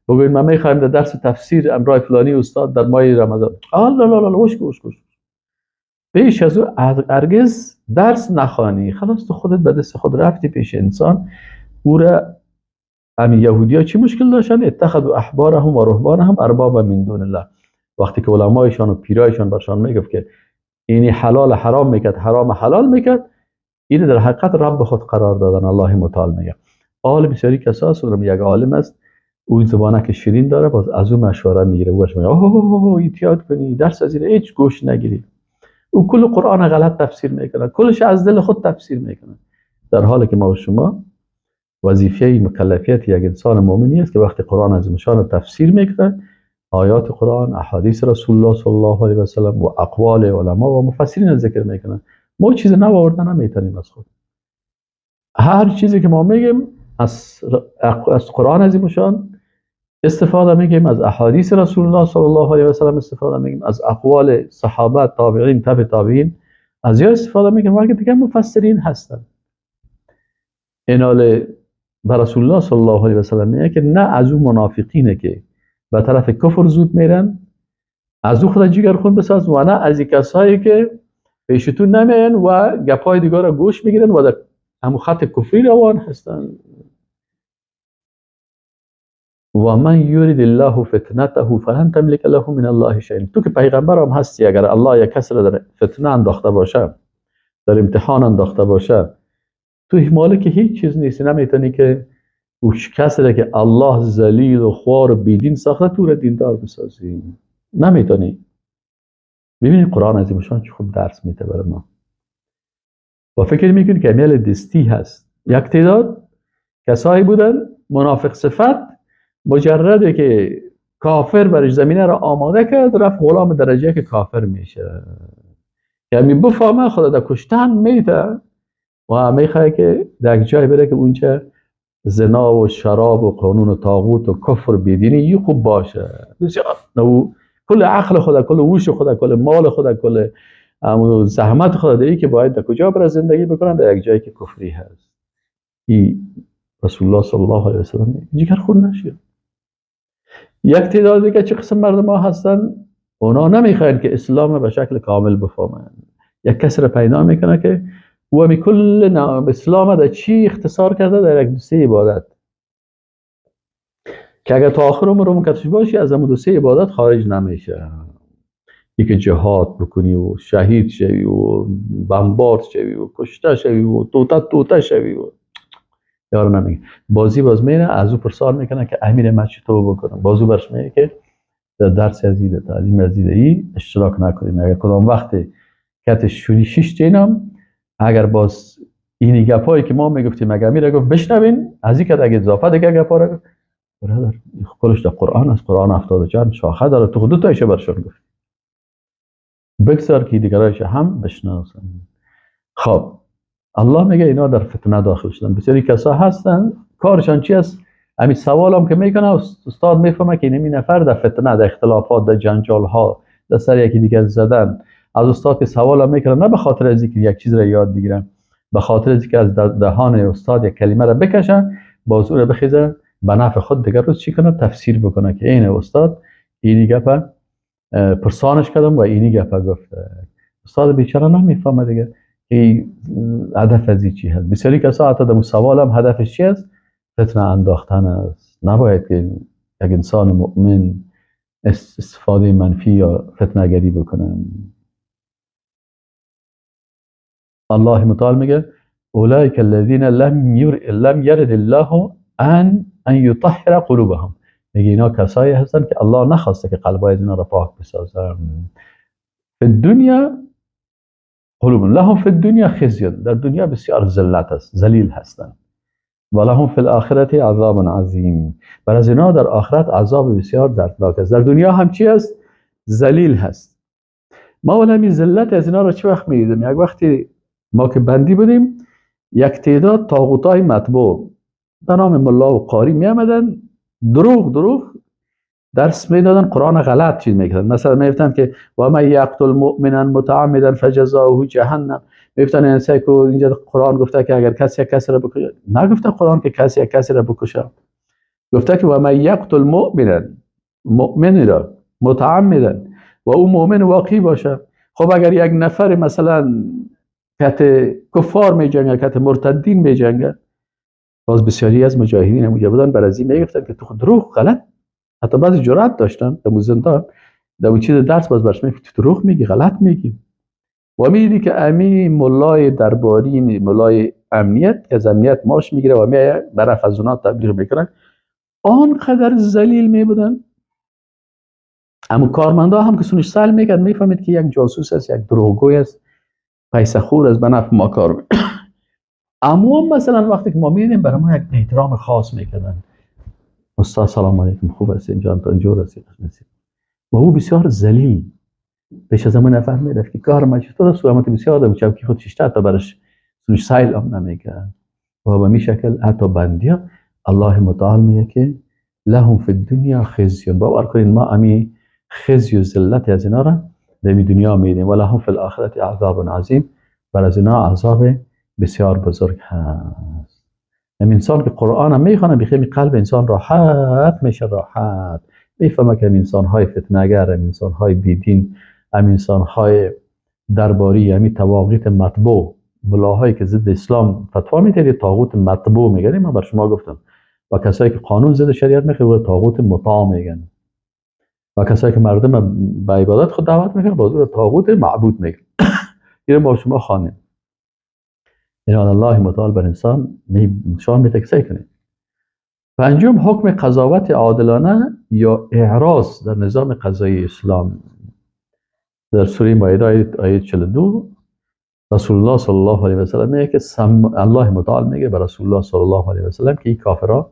بگوین ما میخوایم در درس تفسیر امرای فلانی استاد در ماه رمضان، لا لا لا وش پیش از او هرگز درس نخوانی. خلاص تو خودت به دست خود رفتی پیش انسان. او را همین یهودی ها چی مشکل داشتن؟ اتخذوا احبارهم و رهبانهم اربابا من دون الله. وقتی که علمایشان و پیرایشان برشان میگفت که اینی حلال حرام میکرد، حرام حلال میکرد، این در حقیقت رب خود قرار دادن. الله متعال میگه عالم بسیاری کساست، اونم یک عالم است، اون زبانه که شیرین داره، باز از اون مشوره میگیره، اوش میگه اوه احتیاط کنی، درس از این هیچ گوش نگیری. او کل قرآن غلط تفسیر میکنه، کلش از دل خود تفسیر میکنه، در حالی که ما و شما وظیفه مکلفیت یک انسان مؤمنی است که وقتی قرآن از مشان تفسیر میکنه، آیات قرآن، احادیث رسول الله صلی الله علیه و سلم و اقوال علما و مفسرین ذکر میکنه. ما چیز نو آوردن نمیتونیم از خود. هر چیزی که ما میگیم از قرآن از مشان استفاده میگیم، از احادیث رسول الله صلی الله علیه و سلم استفاده میگیم، از اقوال صحابه، تابعین، تبع تابعین از یا استفاده میگیم، و دیگه مفسرین هستن. ایناله بر رسول الله صلی الله علیه و سلم میگه که نه از اون منافقینه که به طرف کفر زود میرن، از او خود جگر خون بساز، و نه از این کسایی که پیشتون نمیان و گپای دیگر را گوش میگیرن و در همون خط کفری روان هستن. و من یورید الله فتنته فلن تملک له من الله شیئا. تو که پیغمبر هم هستی، اگر الله یک کس را در فتنه انداخته باشه، در امتحان انداخته باشه، تو مالک هیچ چیز نیستی. نمیتونی که او کسی را که الله ذلیل و خوار و بیدین ساخته تو را دیندار بسازی، نمیتونی. ببینید قرآن عظیم شان چه خوب درس میده برای ما. و فکر میکنی که امیال دستی هست. یک تعداد کسایی بودن منافق صفت، مجرده که کافر برش زمینه را آماده کرد، رفت غلام درجه که کافر میشه، یعنی بفهمه خدا در کشتن میده و میخواه که در جای بره که اونچه زنا و شراب و قانون و طاغوت و کفر و بیدینی یه خوب باشه. بسیار کل عقل خدا، کل ووش خدا، کل مال خدا، کل زحمت خدا دهی که باید در کجا برای زندگی بکنن؟ در یک جایی که کفری هست. این رسول الله صلی الله علیه وسلم جگر خون نشید. یک تعداد دیگه چه قسم مردم ها هستن، اونا نمیخواین که اسلام به شکل کامل بفهمن. یک کس را پیدا میکنه که او همی کل اسلام در چی اختصار کرده؟ در یک دوسته عبادت، که اگر تا آخر عمر مکتش باشی از همون دوسته عبادت خارج نمیشه. یکی جهاد بکنی و شهید شوی و بمبارد شوی و کشته شوی و توته شوی و یارو نمیگه. باز میره از او پرسار میکنه که امیر من چطور بکنم؟ بازو برش میگه که در درس ازیده، تعلیم ازیده ای اشتراک نکنیم. اگر کدام وقت کتش شوری شش جینم، اگر باز اینی گپایی که ما میگفتیم اگر میره گفت بشنوین، از این که اگه اضافه دیگه گپا رو برادر کلش در قرآن است. قرآن 70 چند شاخه داره، تو خودت ایشه برشون گفت بگذار که دیگرایش هم بشناسن. خب الله میگه اینا در فتنه داخل شدن. بسیاری کسا هستن کارشان چی است؟ همین سوال هم که میکنه استاد میفهمه که این نفر در فتنه، در اختلافات، در جنجال ها، در سر یکی دیگر زدن. از استاد که سوال هم میکنه نه به خاطر از اینکه یک چیز را یاد بگیرن، به خاطر از اینکه از دهان استاد یک کلمه را بکشن، باز او را بخیزه به نفع خود دیگر روز چی کنه، تفسیر بکنه که این استاد اینی گپه پرسانش کردم و اینی گپه گفته. استاد بیچاره نمیفهمه دیگه که هدف از چی هست. بسیاری کسا حتی در سوال هم هدفش چی است؟ فتنه انداختن است. نباید که یک انسان مؤمن استفاده منفی یا فتنه گری بکنه. الله متعال میگه اولئک الذین لم یرد الله ان یطهر قلوبهم. میگه اینا کسایی هستن که الله نخواسته که قلبای اینا را پاک بسازه. فی الدنیا قلوب لهم فی الدنیا خزی، در دنیا بسیار ذلت است، ذلیل هستند. و لهم فی الاخرت عذاب عظیم، بر از اینا در آخرت عذاب بسیار دردناک است. در دنیا هم چی است؟ ذلیل هست. ما ولی همین ذلت از اینا را چه وقت می‌دیدیم؟ یک وقتی ما که بندی بودیم، یک تعداد طاغوتای مطبوع به نام ملا و قاری می آمدن، دروغ درس میدادن، قرآن غلط چیز میکردن. مثلا میگفتن که و من یقتل مؤمنا متعمدا فجزاؤه جهنم. میگفتن انسان که اینجا قرآن گفته که اگر کسی کسی را بکشه، نگفته قرآن که کسی را بکشه، گفته که و من یقتل مؤمن را متعمدا و او مؤمن واقعی باشه. خب اگر یک نفر مثلا کت کفار میجنگه، کت مرتدین میجنگه، باز بسیاری از مجاهدین اونجا بودن برازی میگفتن که تو دروغ غلط، حتی بعضی جرأت داشتن در زندان در اون چیز درس باز برش میگفت تو دروغ میگی، غلط میگی. و میدی که امی ملای درباری، ملای امنیت که از امنیت ماش میگیره و میایه برای فزونات تبلیغ میکنن، آنقدر ذلیل میبودن. اما کارمندا هم که سونش سال میکرد میفهمید که یک جاسوس است، یک دروغگوی است، پیسه خور است، به نفع ما کار. اما مثلا وقتی که ما میدیم برای ما یک احترام خاص میکردن. استاد سلام علیکم، خوب هستین جان، تا اینجور هستید. و او بسیار ذلیل پیش از همون نفر میرفت که کار ما چطور است، و بسیار در چوکی خود شیشته تا برش سوش سایل هم نمیکرد. و به می شکل حتی بندیا الله متعال میگه که لهم فی الدنیا خزی، باور کنین ما امی خزی و ذلت از اینا را در دنیا میدیم. و لهم فی الاخرت عذاب عظیم، بر از اینا عذاب بسیار بزرگ هست. انسان که قرآن هم میخونه بخیر قلب انسان راحت میشه، راحت میفهمه که انسان های فتنه‌گر، انسان های بیدین، انسان های درباری، همین طواغیت مطبوع، ملاهایی که ضد اسلام فتوا میده طاغوت مطبوع میگن. من بر شما گفتم و کسایی که قانون ضد شریعت میخواد طاغوت مطاع میگن، و کسایی که مردم به عبادت خود دعوت میکنن باز طاغوت معبود میگن. اینو با شما خوانیم. این الله متعال بر انسان نشان میده که کنه. پنجم حکم قضاوت عادلانه یا اعراض در نظام قضایی اسلام. در سوره مائده آیه 42 رسول الله صلی الله علیه و سلم میگه که الله متعال میگه به رسول الله صلی الله علیه و سلم که این کافرها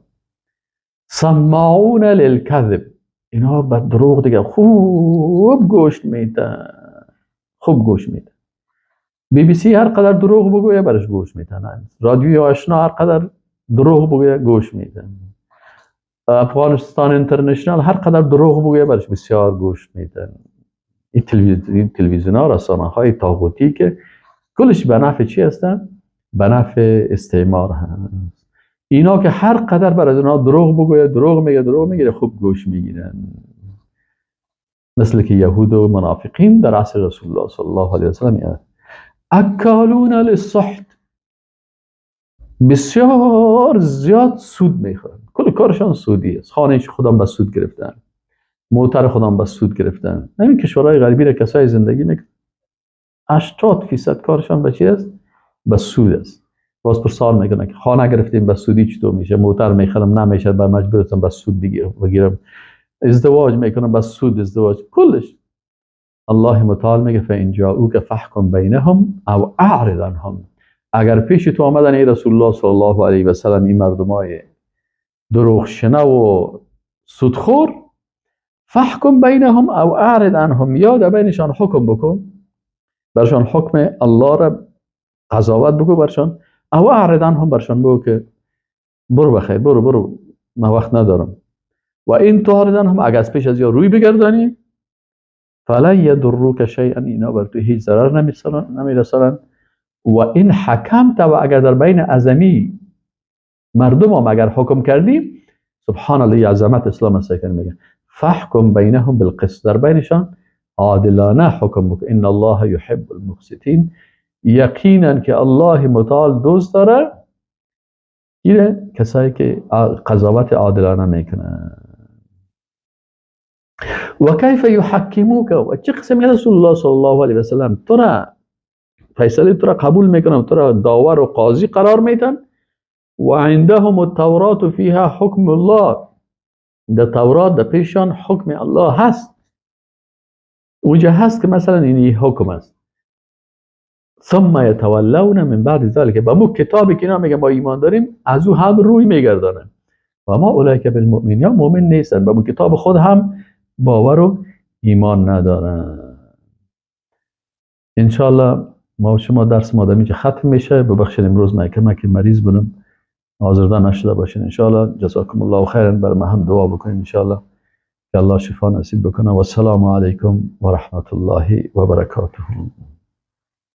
سماعون للکذب، اینا به دروغ دیگه خوب گوش میدن، خوب گوش میدن. بی بی سی هر قدر دروغ بگویه برش گوش میدن، رادیوی آشنا هر قدر دروغ بگویه گوش میدن، افغانستان اینترنشنال هر قدر دروغ بگویه برش بسیار گوش میدن. این تلویزیون ها، رسانه های طاغوتی که کلش به نفع چی هستن؟ به نفع استعمار هست. اینا که هر قدر بر از اینا دروغ بگویه، دروغ میگه خوب گوش میگیرن. مثل که یهود و منافقین در عصر رسول الله صلی الله علیه و سلم اکالون للسحت، بسیار زیاد سود میخورن، کل کارشان سودی است. خانه خودم به سود گرفتن، موتر خودم به سود گرفتن. همین کشورهای غربی را کسای زندگی میکنن 80% کارشان به چی است؟ به سود است. باز پرسان میکنن که خانه گرفتیم به سودی چطور میشه؟ موتر میخرم نمیشه، به مجبورم به سود بگیرم. ازدواج میکنم به سود ازدواج، کلش. الله متعال میگه فإن جاءوک فاحکم بینهم او اعرض عنهم. اگر پیش تو آمدن ای رسول الله صلی الله علیه و سلم این مردمای دروغ شنو و سودخور، فاحکم بینهم او اعرض عنهم، یا در بینشان حکم بکن، برشان حکم الله را قضاوت بگو برشان، او اعرض عنهم، برشان بگو که برو بخیر، برو من وقت ندارم. و این تعرضنهم، اگر از پیش از یا روی بگردانی، فلن یضروک شیئا، اینا بر تو هیچ ضرر نمیرسانند. و این حکمت، و اگر در بین اعظمی مردم هم اگر حکم کردی، سبحان الله، عظمت اسلام است که میگه فحکم بینهم بالقسط، در بینشان عادلانه حکم بکن. ان الله یحب المقسطین، یقینا که الله متعال دوست داره اینه کسایی که قضاوت عادلانه میکنه. و کیف یحکموک، و چه قسم رسول الله صلی الله علیه و سلم تو را فیصله تو را قبول میکنن، تو را داور و قاضی قرار میدن. و عندهم التورات فيها حکم الله، در تورات در پیشان حکم الله هست. اونجا هست که مثلا این حکم است. ثم یتولون من بعد ذلك، با مو کتابی که اینا میگن ما ایمان داریم، از او هم روی میگردانن. و ما اولئک بالمؤمنین، یا مؤمن نیستن، با مو کتاب خود هم باور و ایمان ندارن. انشاءالله ما و شما درس ما دمی که ختم میشه. ببخشید امروز من که مریض بودم، حاضر نشده باشین. انشاءالله جزاکم الله خیرا. بر ما هم دعا بکنین انشاءالله که الله شفا نصیب بکنه. و السلام علیکم و رحمت الله و برکاته.